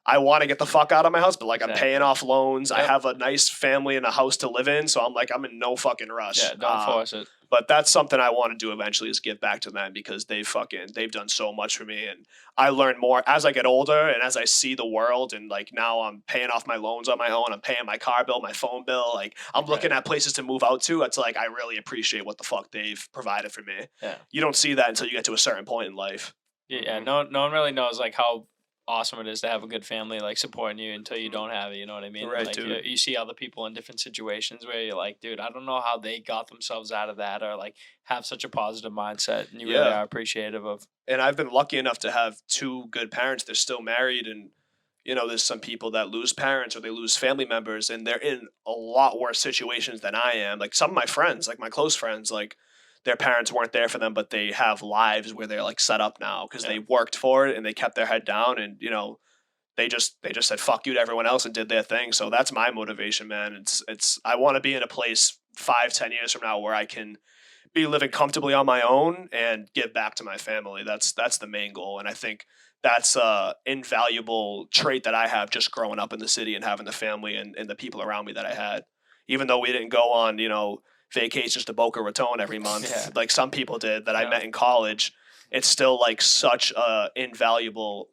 I want to get the fuck out of my house, but like I'm paying off loans. Yep. I have a nice family and a house to live in, so I'm like I'm in no fucking rush. Yeah, don't force it. But that's something I want to do eventually is give back to them because they've done so much for me, and I learn more as I get older and as I see the world. And like now I'm paying off my loans on my own. I'm paying my car bill, my phone bill. Like I'm looking at places to move out to. It's like I really appreciate what the fuck they've provided for me. Yeah, you don't see that until you get to a certain point in life. Yeah, no one really knows like how awesome it is to have a good family like supporting you until you don't have it, you know what I mean? Right, like dude. You see other people in different situations where you're like, dude, I don't know how they got themselves out of that or like have such a positive mindset, and you really are appreciative of. And I've been lucky enough to have 2 good parents. They're still married, and there's some people that lose parents or they lose family members and they're in a lot worse situations than I am. Like some of my friends, like my close friends, like their parents weren't there for them, but they have lives where they're like set up now because they worked for it and they kept their head down, and they just said fuck you to everyone else and did their thing. So that's my motivation, man. It's I want to be in a place 5-10 years from now where I can be living comfortably on my own and give back to my family. That's the main goal, and I think that's a invaluable trait that I have just growing up in the city and having the family and the people around me that I had. Even though we didn't go on vacations to Boca Raton every month like some people did that I met in college, it's still like such an invaluable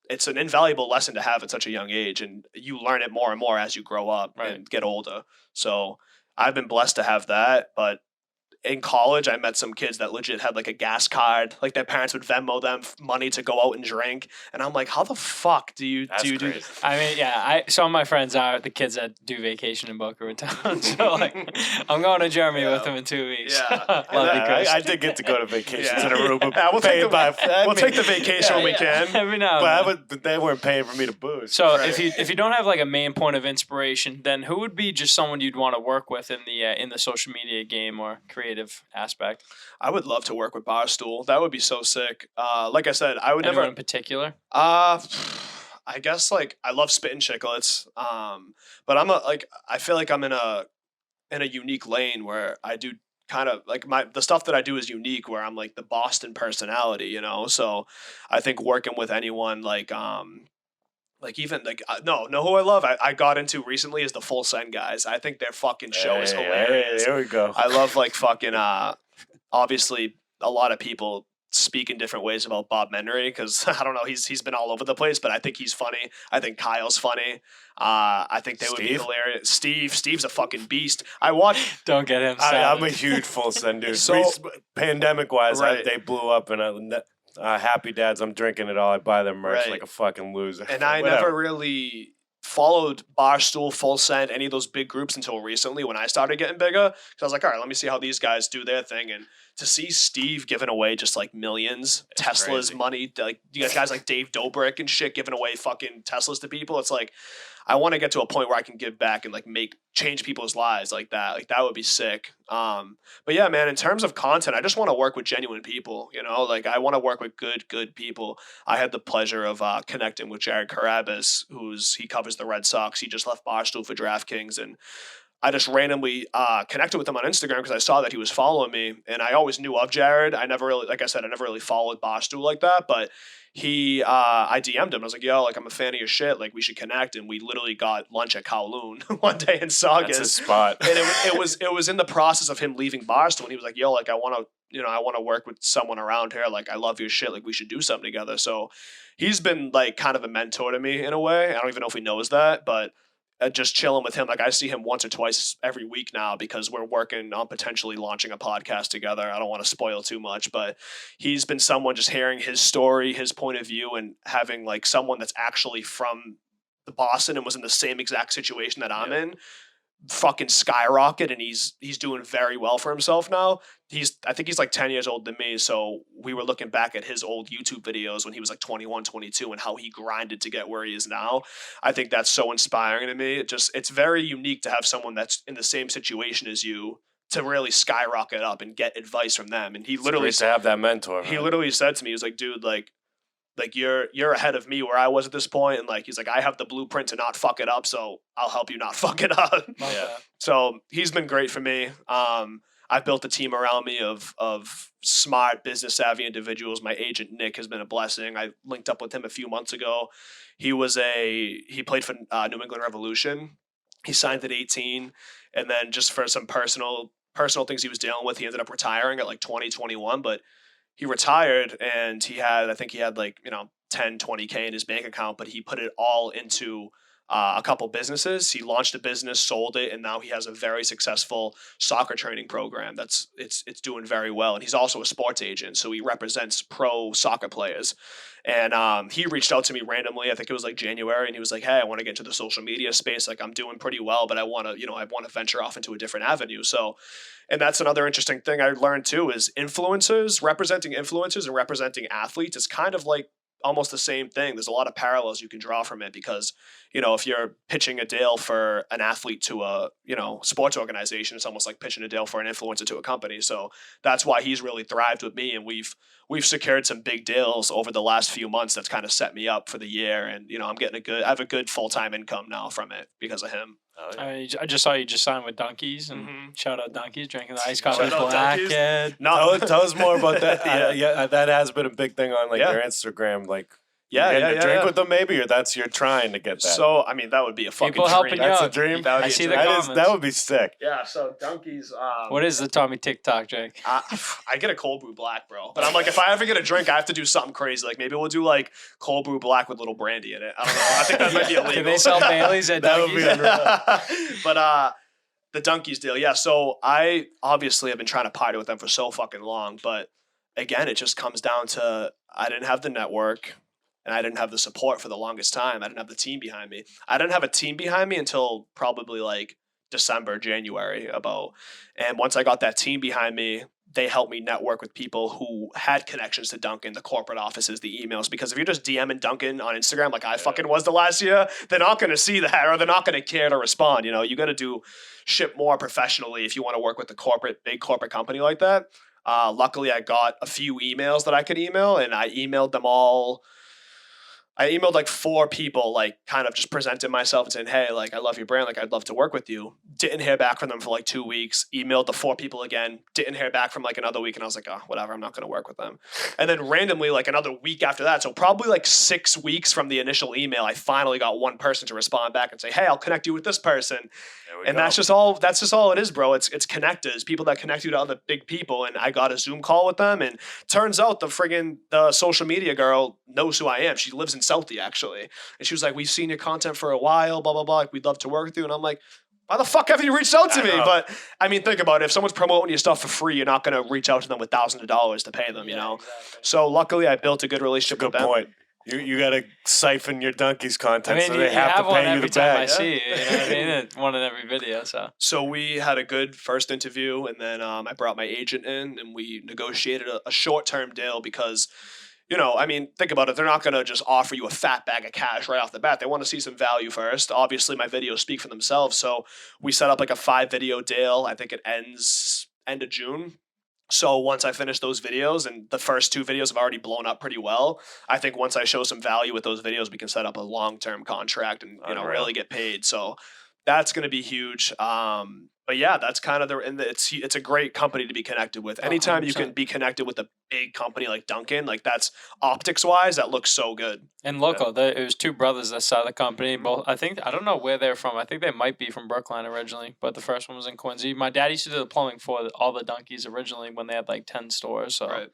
lesson to have at such a young age, and you learn it more and more as you grow up and get older. So I've been blessed to have that, but in college, I met some kids that legit had like a gas card. Like their parents would Venmo them money to go out and drink, and I'm like, how the fuck do you do? I mean, some of my friends are the kids that do vacation in Boca Raton. So like, I'm going to Germany with them in 2 weeks. Yeah, I did get to go to vacations in Aruba. We'll take the vacation when we can. Every now and then. But they weren't paying for me to booze. So if you don't have like a main point of inspiration, then who would be just someone you'd want to work with in the social media game or creative aspect? I would love to work with Barstool. That would be so sick. Like I said, I would Anyone never in particular. I guess like I love spitting chicklets. But I feel like I'm in a unique lane where I do kind of like the stuff that I do is unique, where I'm like the Boston personality, So I think working with anyone like like even like know who I love. I got into recently is the Full Send guys. I think their fucking show is hilarious. There we go. I love like fucking obviously a lot of people speak in different ways about Bob Menery because I don't know, he's been all over the place, but I think he's funny. I think Kyle's funny. I think they would be hilarious. Steve's a fucking beast. I watched. Don't get him. I'm a huge Full Send dude. So- Pandemic wise, Right. they blew up, and Happy Dads, I'm drinking it all. I buy their merch Right. like a fucking loser. And I Whatever. never really followed Barstool, Full Send, any of those big groups until recently when I started getting bigger. Because I was like, all right, let me see how these guys do their thing. And to see Steve giving away just like millions, Tesla's crazy. money, like you got guys like Dave Dobrik and shit giving away fucking Teslas to people. It's like, I want to get to a point where I can give back and like change people's lives like that. Like that would be sick. But yeah, man, in terms of content, I just want to work with genuine people, you know, like I want to work with good people. I had the pleasure of connecting with Jared Carabas, he covers the Red Sox. He just left Barstool for DraftKings, and I just randomly connected with him on Instagram because I saw that he was following me, and I always knew of Jared. I never really followed Barstool like that, but I DM'd him. I was like, yo, like I'm a fan of your shit. Like we should connect. And we literally got lunch at Kowloon one day in Saugus. That's his spot. And it was in the process of him leaving Barstool, and he was like, yo, like I want to work with someone around here. Like I love your shit. Like we should do something together. So he's been like kind of a mentor to me in a way. I don't even know if he knows that, but just chilling with him. Like I see him once or twice every week now because we're working on potentially launching a podcast together. I don't want to spoil too much, but he's been someone, just hearing his story, his point of view, and having like someone that's actually from the Boston and was in the same exact situation that I'm in, fucking skyrocket, and he's doing very well for himself now. I think he's like 10 years older than me, so we were looking back at his old YouTube videos when he was like 21, 22 and how he grinded to get where he is now. I think that's so inspiring to me. It's very unique to have someone that's in the same situation as you to really skyrocket up and get advice from them. And he literally to have that mentor. he man. literally said to me, he was like, dude, like you're ahead of me where I was at this point, and like he's like, I have the blueprint to not fuck it up, so I'll help you not fuck it up. Yeah. So he's been great for me. I've built a team around me of smart, business savvy individuals. My agent Nick has been a blessing. I linked up with him a few months ago. He played for New England Revolution. He signed at 18, and then just for some personal things he was dealing with, he ended up retiring at like 2021. But he retired, and I think he had like 10, 20K in his bank account, but he put it all into a couple businesses. He launched a business, sold it, and now he has a very successful soccer training program it's doing very well. And he's also a sports agent, so he represents pro soccer players. And he reached out to me randomly. I think it was like January, and he was like, "Hey, I want to get into the social media space. Like I'm doing pretty well, but I want to venture off into a different avenue." So, and that's another interesting thing I learned too is representing influencers and representing athletes is kind of like almost the same thing. There's a lot of parallels you can draw from it because, if you're pitching a deal for an athlete to a, sports organization, it's almost like pitching a deal for an influencer to a company. So that's why he's really thrived with me. And we've secured some big deals over the last few months that's kind of set me up for the year. And, I have a good full-time income now from it because of him. Oh, yeah. I just saw you just signed with Donkeys, and shout out Donkeys, drinking the ice coffee Shout out black. Donkeys. Tell us more about that. Yeah. That has been a big thing on like Yeah. your Instagram. Like, Yeah, drink with them maybe, or you're trying to get that. So, I mean, that would be a fucking People dream. helping you That's a out. dream. That would I be a see the dream. comments. That would be sick. Yeah, so Donkeys. What is the Tommy TikTok drink? I get a cold brew black, bro. But I'm like, if I ever get a drink, I have to do something crazy. Like maybe we'll do like cold brew black with little brandy in it. I don't know. I think that might be illegal. Can they sell Baileys at That would be Donkeys? But the Donkeys deal, yeah. So I obviously have been trying to party with them for so fucking long. But again, it just comes down to I didn't have the network. And I didn't have the support for the longest time. I didn't have the team behind me. I didn't have a team behind me until probably like December, January And once I got that team behind me, they helped me network with people who had connections to Duncan, the corporate offices, the emails. Because if you're just DMing Duncan on Instagram like I fucking was the last year, they're not going to see that or they're not going to care to respond. You got to do shit more professionally if you want to work with a big corporate company like that. Luckily, I got a few emails that I could email, and I emailed them all. I emailed like 4 people, like kind of just presenting myself and saying, hey, like I love your brand, like I'd love to work with you. Didn't hear back from them for like 2 weeks. Emailed the 4 people again. Didn't hear back from like another week, and I was like, oh, whatever, I'm not going to work with them. And then randomly, like another week after that, so probably like 6 weeks from the initial email, I finally got one person to respond back and say, hey, I'll connect you with this person. And that's just all it is, bro. It's connectors, people that connect you to other big people. And I got a Zoom call with them, and turns out the social media girl knows who I am. She lives in Southie, actually. And she was like, we've seen your content for a while, blah, blah, blah. Like, we'd love to work with you. And I'm like, why the fuck haven't you reached out to me? But I mean, think about it. If someone's promoting your stuff for free, you're not going to reach out to them with thousands of dollars to pay them, you know? Exactly. So luckily I built a good relationship with them. Good point. You got to siphon your donkeys content, I mean, so you they have to one pay you every the time I bag. see you. You know what I mean? One in every video. So we had a good first interview, and then I brought my agent in, and we negotiated a short-term deal because, you know, I mean, think about it. They're not going to just offer you a fat bag of cash right off the bat. They want to see some value first. Obviously, my videos speak for themselves. So we set up like a 5-video deal. I think it ends end of June. So once I finish those videos, and the first 2 videos have already blown up pretty well, I think once I show some value with those videos, we can set up a long-term contract and, you know, Unreal. really get paid. So that's going to be huge. But yeah, that's kind of it's a great company to be connected with. Anytime you can 100%. be connected with a big company like Dunkin', like that's optics wise, that looks so good. And local, it was 2 brothers that started the company. Both, I don't know where they're from. I think they might be from Brookline originally, but the first one was in Quincy. My dad used to do the plumbing for all the Donkeys originally when they had like 10 stores. So Right.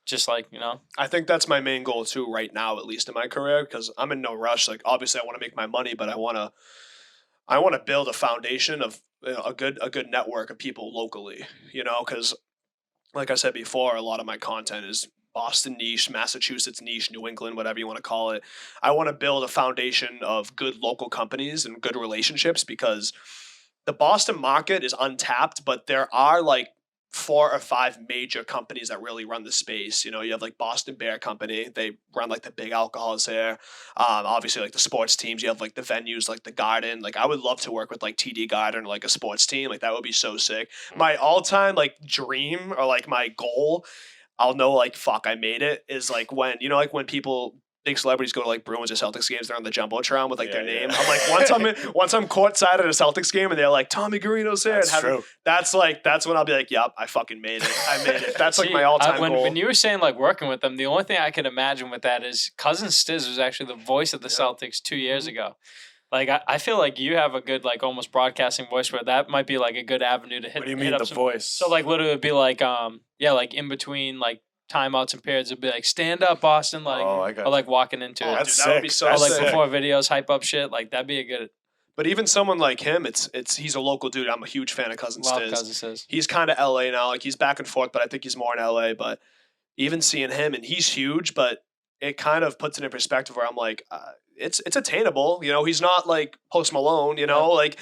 just like, you know. I think that's my main goal too right now, at least in my career, because I'm in no rush. Like obviously I want to make my money, but I want to build a foundation of a good network of people locally, you know, because like I said before, a lot of my content is Boston niche, Massachusetts niche, New England, whatever you want to call it. I want to build a foundation of good local companies and good relationships, because the Boston market is untapped, but there are like 4 or 5 major companies that really run the space. You know, you have like Boston Bear Company. They run like the big alcohols there. Obviously like the sports teams. You have like the venues like the Garden. Like I would love to work with like TD Garden or like a sports team. Like that would be so sick. My all-time like dream or like my goal, I'll know like fuck I made it, is like when, you know, like when big celebrities go to like Bruins or Celtics games, they're on the Jumbotron with like their name. I'm like, once I'm courtside at a Celtics game and they're like, Tommy Guarino's there. That's true. That's when I'll be like, yep, I fucking made it. I made it. That's like my all-time goal. When you were saying like working with them, the only thing I could imagine with that is Cousin Stiz was actually the voice of the Celtics 2 years ago. Like I feel like you have a good like almost broadcasting voice where that might be like a good avenue to hit. What do you hit mean up the some, voice? So like literally it'd be like like in between like timeouts and periods, it'd be like stand up Boston, like Oh, I got or like walking into Oh, it. That's dude, that would be sick. so Or That's like sick. before videos, hype up shit. Like that'd be a good But even someone like him, he's a local dude. I'm a huge fan of Cousin love Stiz. Cousin Stiz. He's kind of LA now. Like he's back and forth, but I think he's more in LA. But even seeing him, and he's huge, but it kind of puts it in perspective where I'm like, it's attainable. You know, he's not like Post Malone. You know, like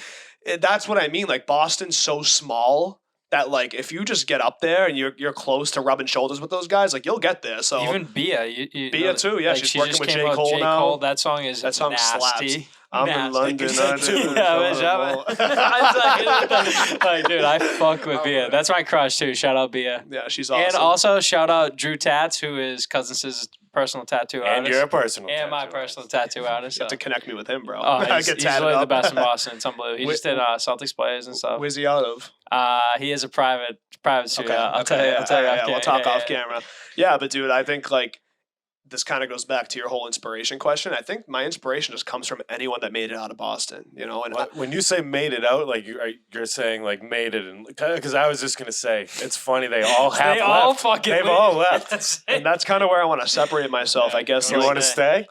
that's what I mean. Like Boston's so small that like if you just get up there and you're close to rubbing shoulders with those guys, like you'll get there. So Even Bia, Bia too, yeah, like, she's she working just with came J. out Cole now. Cole, that song is That song slaps. nasty. I'm in Nasty. London. Like, dude, I fuck with Bia. That's my crush too. Shout out Bia. Yeah, she's awesome. And also shout out Drew Tats, who is Cousin Siz's personal tattoo And artist. you're a personal and my tattoo personal artist. tattoo artist. You have So. to connect me with him, bro. Oh, I he's get tatted literally the up. best in Boston. It's unbelievable. He Wh- just did Celtics players and stuff. Where's he out of? He is a private studio. I'll tell you. yeah, I'll tell you. yeah, off we'll camera. talk Yeah, off yeah. camera. Yeah, but dude, I think like this kind of goes back to your whole inspiration question. I think my inspiration just comes from anyone that made it out of Boston, you know. And When you say made it out, like you're saying like made it, and because I was just gonna say it's funny they all have They left. all fucking. They've leave. all left. That's and that's kind of where I want to separate myself. Yeah, I guess. You like, want to stay?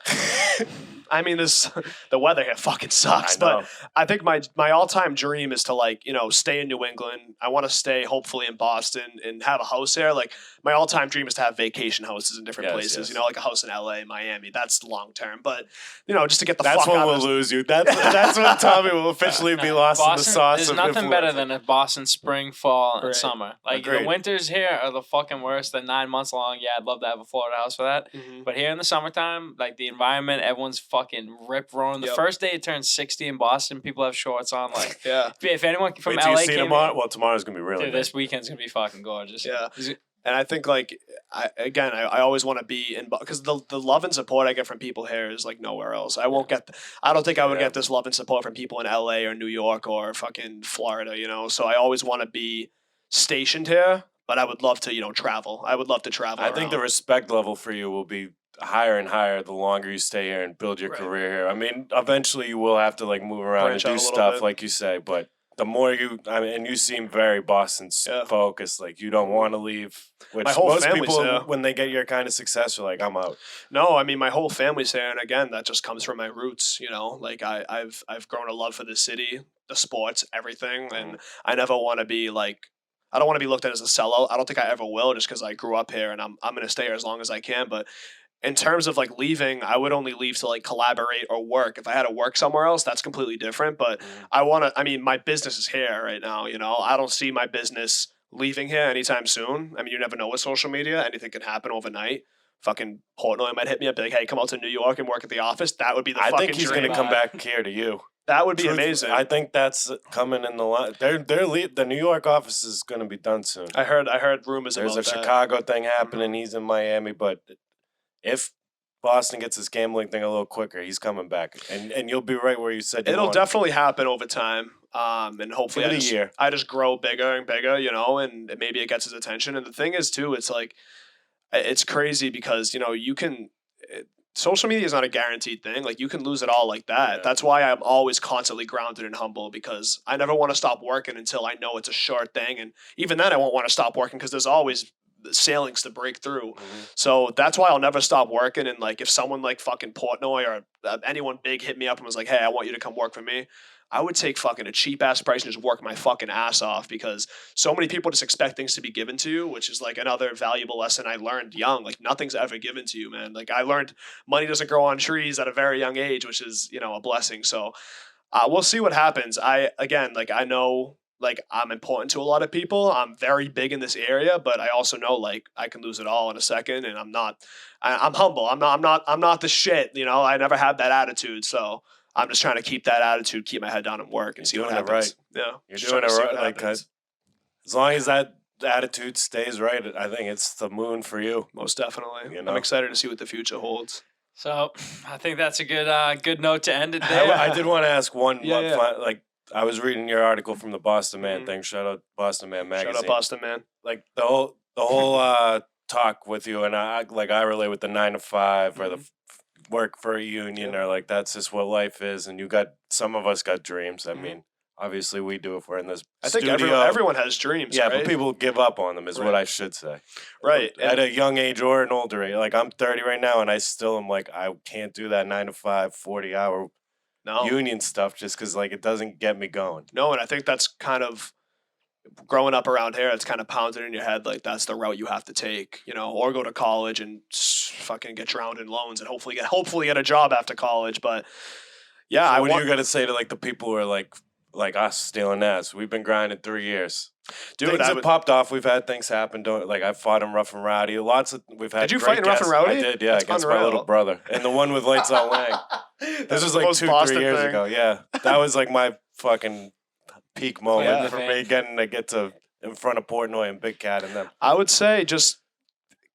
I mean, the weather here fucking sucks, I know. but I think my all-time dream is to like, you know, stay in New England. I want to stay hopefully in Boston and have a house there. Like my all-time dream is to have vacation houses in different Yes, places, yes. you know, like a house in LA, Miami. That's long term, but you know, just to get the That's fuck when out we'll of lose you. That's when Tommy will officially be lost in the Boston, sauce there's of nothing better influence. than a Boston spring, fall, and Right. summer. Like Agreed. the winters here are the fucking worst. They're 9 months long. Yeah, I'd love to have a Florida house for that. Mhm. But here in the summertime, like the environment, everyone's fucking rip roaring. The Yep. first day it turns 60 in Boston, people have shorts on. Like Yeah. if anyone from Wait till LA you see came tomorrow. in, Well, tomorrow's gonna be really dude, nice. this weekend's gonna be fucking gorgeous. Yeah. And I think like I always want to be in, because the love and support I get from people here is like nowhere else. I won't get. I don't think I would get this love and support from people in LA or New York or fucking Florida. So I always want to be stationed here, but I would love to travel. I would love to travel. I think the respect level for you will be higher and higher the longer you stay here and build your career here. I mean, eventually you will have to like move around Branch and out do a little stuff bit. like you say, but the more and you seem very Boston focused, like you don't want to leave. Which My whole most family's people, there. when they get your kind of success, are like, I'm out. No, I mean my whole family's here, and again, that just comes from my roots. Like I've grown a love for the city, the sports, everything, and I never want to be like. I don't want to be looked at as a sellout. I don't think I ever will, just because I grew up here and I'm going to stay here as long as I can. But in terms of like leaving, I would only leave to like collaborate or work. If I had to work somewhere else, that's completely different. But I mean, my business is here right now. I don't see my business leaving here anytime soon. I mean, you never know with social media. Anything can happen overnight. Fucking Portnoy might hit me up, be like, hey, come out to New York and work at the office. That would be the I fucking think he's dream. going to come back here to you. That would be Truthfully, amazing. I think that's coming in the line. The New York office is going to be done soon. I heard rumors There's about a that. Chicago thing happening. He's in Miami, but if Boston gets his gambling thing a little quicker, he's coming back, and you'll be right where you said. It'll definitely happen over time, and hopefully Give it a year. I just grow bigger and bigger, and maybe it gets his attention. And the thing is, too, it's like it's crazy because you can. Social media is not a guaranteed thing. Like you can lose it all like that. Yeah. That's why I'm always constantly grounded and humble, because I never want to stop working until I know it's a sure thing. And even then I won't want to stop working because there's always sailings to break through. So that's why I'll never stop working. And like if someone like fucking Portnoy or anyone big hit me up and was like, hey, I want you to come work for me, I would take fucking a cheap ass price and just work my fucking ass off, because so many people just expect things to be given to you, which is like another valuable lesson I learned young. Like nothing's ever given to you, man. Like I learned money doesn't grow on trees at a very young age, which is, a blessing. So we'll see what happens. I know like I'm important to a lot of people. I'm very big in this area, but I also know like I can lose it all in a second, and I'm humble. I'm not the shit, I never had that attitude. So I'm just trying to keep that attitude, keep my head down and work, and see what happens. Right. Yeah, You're just doing trying it to see right. what Like happens. as long as that attitude stays right, I think it's the moon for you. Most definitely. You know? I'm excited to see what the future holds. So I think that's a good note to end it there. I did want to ask one. Yeah. Like I was reading your article from the Boston Man thing. Shout out Boston Man magazine. Shout out Boston Man. Like the whole talk with you, and I relate with the 9 to 5 or the work for a union, or like that's just what life is. And some of us got dreams. I mean, obviously we do if we're in this. I think studio. everyone has dreams. Yeah, right? but people give up on them is what I should say. Right. At a young age or an older age. Like I'm 30 right now, and I still am like, I can't do that 9 to 5, 40-hour union stuff just because like it doesn't get me going. No, and I think that's kind of growing up around here. It's kind of pounded in your head like that's the route you have to take, or go to college and fucking get drowned in loans and hopefully get a job after college. But yeah, So what are you gonna say to like the people who are like us, Steele and Nazz? We've been grinding 3 years. Dude, Things have popped off. We've had things happen. I fought in Rough and Rowdy. We've had. Did you great fight in Rough and guests. Rowdy? I did, yeah, That's against my unreal. little brother, and the one with Lights Out Lang. This was like 2-3 years ago. Yeah, that was like my fucking peak moment for me getting to get to in front of Portnoy and Big Cat and them. I would say just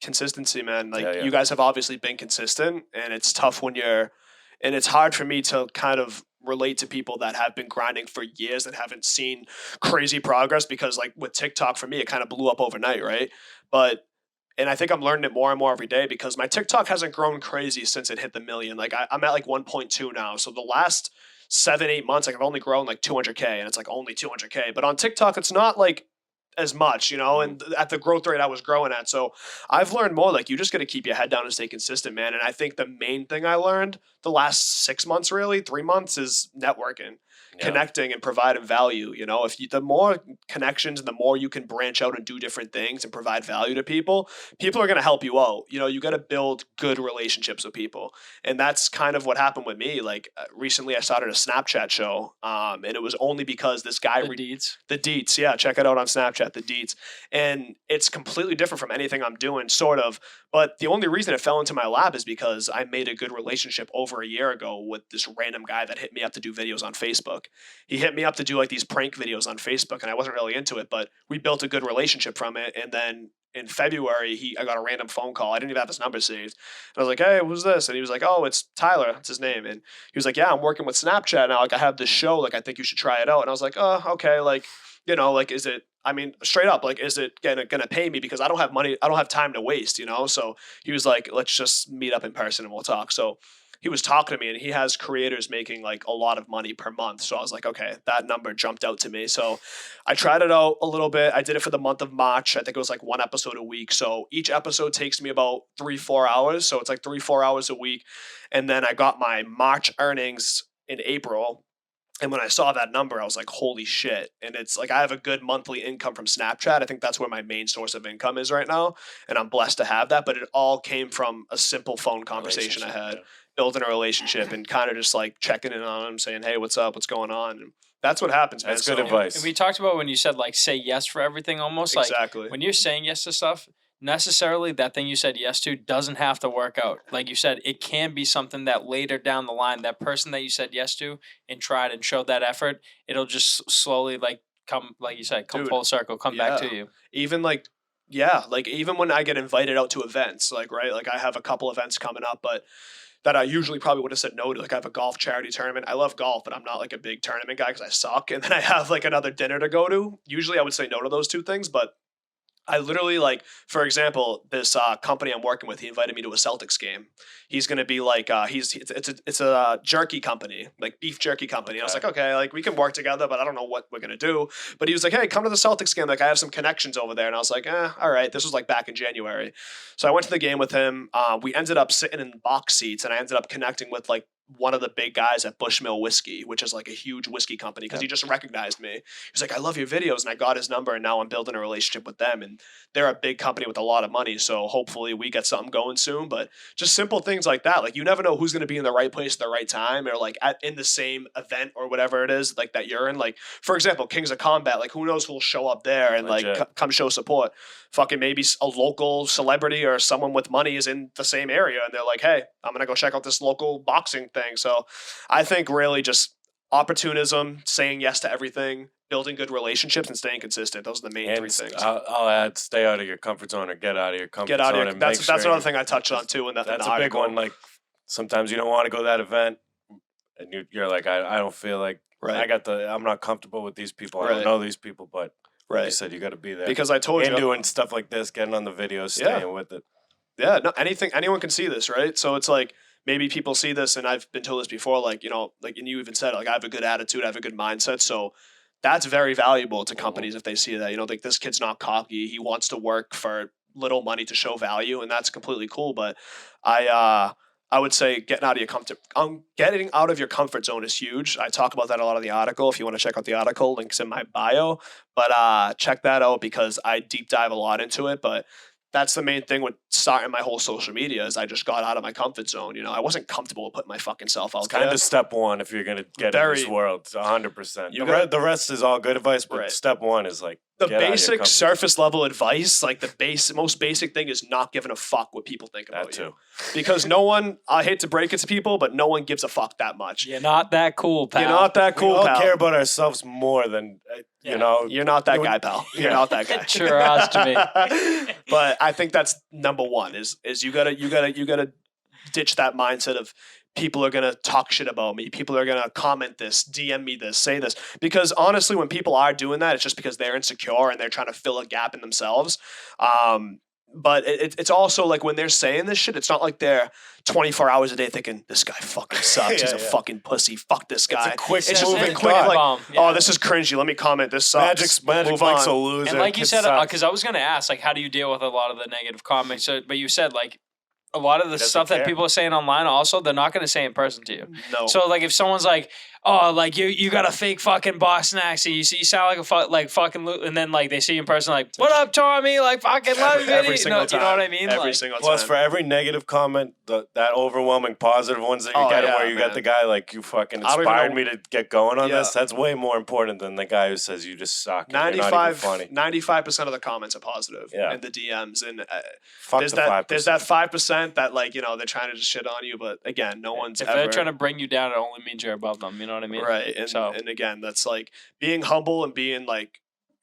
consistency, man. Like you guys have obviously been consistent, and it's tough and it's hard for me to kind of relate to people that have been grinding for years and haven't seen crazy progress, because like with TikTok for me, it kind of blew up overnight, right? And I think I'm learning it more and more every day, because my TikTok hasn't grown crazy since it hit the million. Like I'm at like 1.2 now. So the last 7-8 months, like I've only grown like 200K, and it's like only 200K. But on TikTok, it's not like as much, and at the growth rate I was growing at. So I've learned more, like you just got to keep your head down and stay consistent, man. And I think the main thing I learned the last 6 months, really 3 months, is networking, connecting and providing value. The more connections and the more you can branch out and do different things and provide value to people are going to help you out. You got to build good relationships with people. And that's kind of what happened with me. Like recently I started a Snapchat show. And it was only because this guy, The Deets. Yeah. Check it out on Snapchat, the Deets. And it's completely different from anything I'm doing, sort of. But the only reason it fell into my lap is because I made a good relationship over a year ago with this random guy that hit me up to do videos on Facebook. Facebook. He hit me up to do like these prank videos on Facebook, and I wasn't really into it, but we built a good relationship from it. And then in February, I got a random phone call. I didn't even have his number saved. And I was like, "Hey, who's this?" And he was like, "Oh, it's Tyler. That's his name." And he was like, "Yeah, I'm working with Snapchat now. Like, I have this show. Like, I think you should try it out." And I was like, "Oh, okay. Like, you know, like, is it?" I mean, straight up, like, is it gonna pay me? Because I don't have money. I don't have time to waste. You know. So he was like, "Let's just meet up in person and we'll talk." So he was talking to me, and he has creators making like a lot of money per month. So I was like, okay, that number jumped out to me. So I tried it out a little bit. I did it for the month of March. I think it was like 1 episode a week. So each episode takes me about 3-4 hours. So it's like 3-4 hours a week. And then I got my March earnings in April. And when I saw that number, I was like, holy shit. And it's like, I have a good monthly income from Snapchat. I think that's where my main source of income is right now. And I'm blessed to have that. But it all came from a simple phone conversation I had, building a relationship and kind of just like checking in on him, saying, "Hey, what's up? What's going on?" And that's what happens, man. That's good advice. And we talked about when you said like say yes for everything almost. Exactly. Like when you're saying yes to stuff, necessarily that thing you said yes to doesn't have to work out. Like you said, it can be something that later down the line, that person that you said yes to and tried and showed that effort, it'll just slowly like come, like you said, come full circle, come back to you. Even like, yeah, like even when I get invited out to events, like, right, like I have a couple events coming up, but that I usually probably would have said no to. Like I have a golf charity tournament. I love golf, but I'm not like a big tournament guy because I suck. And then I have like another dinner to go to. Usually I would say no to those two things, but I literally, like, for example, this company I'm working with, he invited me to a Celtics game. He's going to be like, it's a jerky company, like beef jerky company. And I was like, okay, like we can work together, but I don't know what we're going to do. But he was like, hey, come to the Celtics game. Like I have some connections over there. And I was like, all right. This was like back in January. So I went to the game with him. We ended up sitting in box seats, and I ended up connecting with like one of the big guys at Bushmill Whiskey, which is like a huge whiskey company, because he just recognized me. He was like, I love your videos. And I got his number, and now I'm building a relationship with them. And they're a big company with a lot of money. So hopefully we get something going soon. But just simple things like that. Like you never know who's going to be in the right place at the right time, or like in the same event or whatever it is like that you're in. Like, for example, Kings of Combat, like who knows who'll show up there and like come show support. Fucking maybe a local celebrity or someone with money is in the same area, and they're like, hey, I'm going to go check out this local boxing thing. So I think really just opportunism, saying yes to everything, building good relationships, and staying consistent. Those are the main three things. I'll add, stay out of your comfort zone or get out of your comfort zone. That's another thing I touched on too. And that's a big one. Like sometimes you don't want to go to that event, and you're like, I don't feel like I'm not comfortable with these people. I don't know these people, but like you said, you got to be there. Because I told you, doing stuff like this, getting on the videos, staying with it. Yeah, no, anyone can see this, right? So it's like, maybe people see this, and I've been told this before, like, you know, like, and you even said, like, I have a good attitude, I have a good mindset. So that's very valuable to companies if they see that, you know, like this kid's not cocky. He wants to work for little money to show value, and that's completely cool. But I would say getting out of your comfort zone is huge. I talk about that a lot in the article. If you want to check out the article, links in my bio. But check that out because I deep dive a lot into it. But that's the main thing with starting my whole social media is I just got out of my comfort zone. You know, I wasn't comfortable with putting my fucking self out there. Kind of step one if you're going to get in this world, 100%. The rest is all good advice, but step one is like the basic surface level advice. Like the most basic thing is not giving a fuck what people think about you. Because no one, I hate to break it to people, but no one gives a fuck that much. You're not that cool, pal. You're not that cool, pal. We all care about ourselves more than, you know. You're not that guy, pal. You're not that guy. Sure has to be. But I think that's number one is you gotta ditch that mindset of people are gonna talk shit about me. People are gonna comment this, DM me this, say this. Because honestly, when people are doing that, it's just because they're insecure and they're trying to fill a gap in themselves. But it's also like when they're saying this shit, it's not like they're 24 hours a day thinking, this guy fucking sucks. He's a fucking pussy. Fuck this guy. It's just moving quick, thought. like, oh, this is cringy. Let me comment. This sucks. Magic Mike's a loser. And like you said, because I was going to ask, like, how do you deal with a lot of the negative comments? So, but you said, like, a lot of the stuff that people are saying online also, they're not going to say in person to you. No. So, like, if someone's like, oh, like, you got a fake fucking Boston accent, you sound like a fucking and then, like, they see you in person, like, what up, Tommy? Like, fucking love you. Every single time. You know what I mean? Every single time. Plus, for every negative comment, that overwhelming positive ones that you get where you got the guy, like, you fucking inspired me to get going on this, that's way more important than the guy who says you just suck. 95% of the comments are positive in the DMs. And there's that 5% that, like, you know, they're trying to just shit on you. But again, no one's if they're trying to bring you down, it only means you're above them. You know what I mean? Right. And So- and again, that's like being humble and being like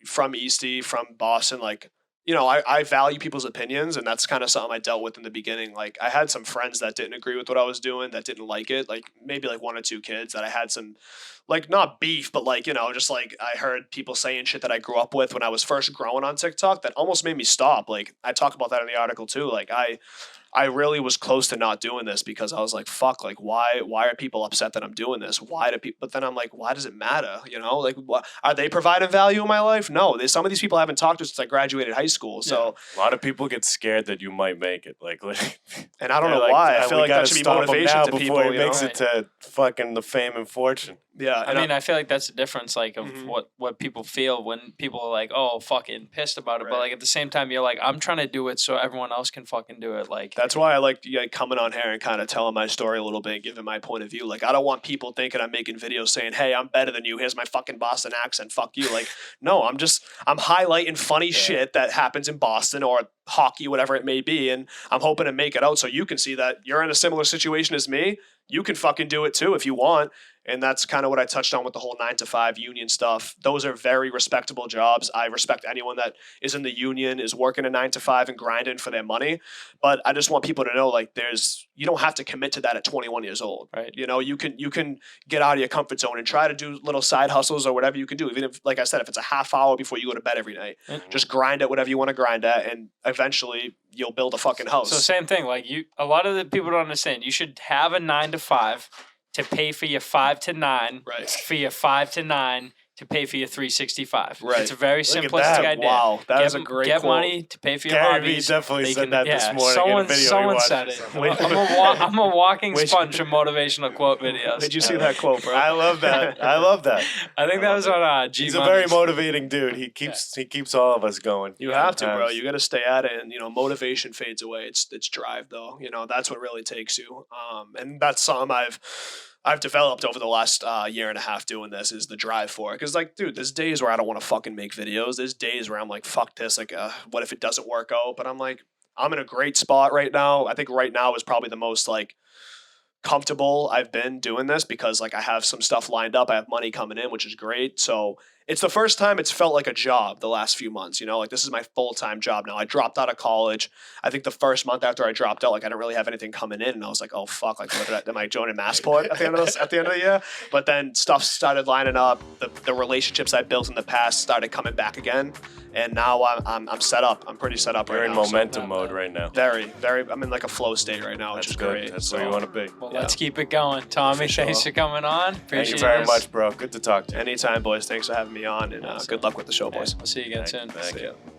from Eastie, from Boston, like, you know, I value people's opinions, and that's kind of something I dealt with in the beginning. Like, I had some friends that didn't agree with what I was doing, that didn't like it. Like, maybe like 1 or 2 kids that I had some, like, not beef, but like, you know, just like I heard people saying shit that I grew up with when I was first growing on TikTok that almost made me stop. Like, I talk about that in the article too. Like, I really was close to not doing this because I was like, fuck, like, why are people upset that I'm doing this? Why do people, but then I'm like, why does it matter? You know, like, what, are they providing value in my life? No, some of these people I haven't talked to since I graduated high school. So, A lot of people get scared that you might make it. Like and I don't know they're why. I "We feel like gotta that should be stop him motivation now to before people. he You makes know? it to fucking the fame and fortune." Yeah. I And mean, I feel like that's the difference, like, of Mhm. what people feel when people are like, oh, fucking pissed about it. But, Right. like, at the same time, you're like, I'm trying to do it so everyone else can fucking do it. Like, that's why I like coming on here and kind of telling my story a little bit, giving my point of view. Like, I don't want people thinking I'm making videos saying, "Hey, I'm better than you. Here's my fucking Boston accent. Fuck you." Like, no, I'm highlighting funny shit that happens in Boston or hockey, whatever it may be, and I'm hoping to make it out so you can see that you're in a similar situation as me. You can fucking do it too if you want. And that's kind of what I touched on with the whole 9 to 5 union stuff. Those are very respectable jobs. I respect anyone that is in the union, is working a 9 to 5 and grinding for their money. But I just want people to know, like, you don't have to commit to that at 21 years old. Right. You know, you can get out of your comfort zone and try to do little side hustles or whatever you can do. Even if, like I said, if it's a half hour before you go to bed every night, just grind at whatever you want to grind at, and eventually you'll build a fucking house. so same thing. Like, a lot of the people don't understand. You should have a 9 to 5 to pay for your 5 to 9, Right. for your 5 to 9 to pay for your 365. Right. It's a very Look at simplistic that. idea. Wow, that get, is a great Get quote. money to pay for your Gary Vee hobbies. definitely They said can- that this morning in a video he Someone watched. said it. Wait. I'm a walking Wait. sponge for motivational quote videos. Did you see that quote, bro? I love that. I love that. I think that was on G. He's a very Money's. motivating dude. He keeps all of us going. You have to, bro. Sometimes. You got to stay at it, and you know, motivation fades away. It's drive, though. You know, that's what really takes you. And that's something I've developed over the last year and a half doing this, is the drive for it. Because, like, dude, there's days where I don't want to fucking make videos. There's days where I'm like, fuck this. Like, what if it doesn't work out? But I'm like, I'm in a great spot right now. I think right now is probably the most like comfortable I've been doing this, because like I have some stuff lined up. I have money coming in, which is great. So it's the first time it's felt like a job the last few months, you know, like this is my full-time job now. I dropped out of college. I think the first month after I dropped out, like I didn't really have anything coming in, and I was like, oh fuck, like am I joining Massport at the end of the year? But then stuff started lining up. The relationships I built in the past started coming back again, and now I'm set up. I'm pretty set up You're right in now. momentum mode right now. Very, I'm in like a flow state right now, which That's is good. great. That's So, where you want to be. Well, Yeah. let's keep it going. Tommy, For sure. thanks for coming on. Thank Appreciate you very this. much, bro. Good to talk to you. Anytime, boys. Thanks for having me on, and Awesome. good luck with the show, boys. We'll see you again soon. Thank See you. ya.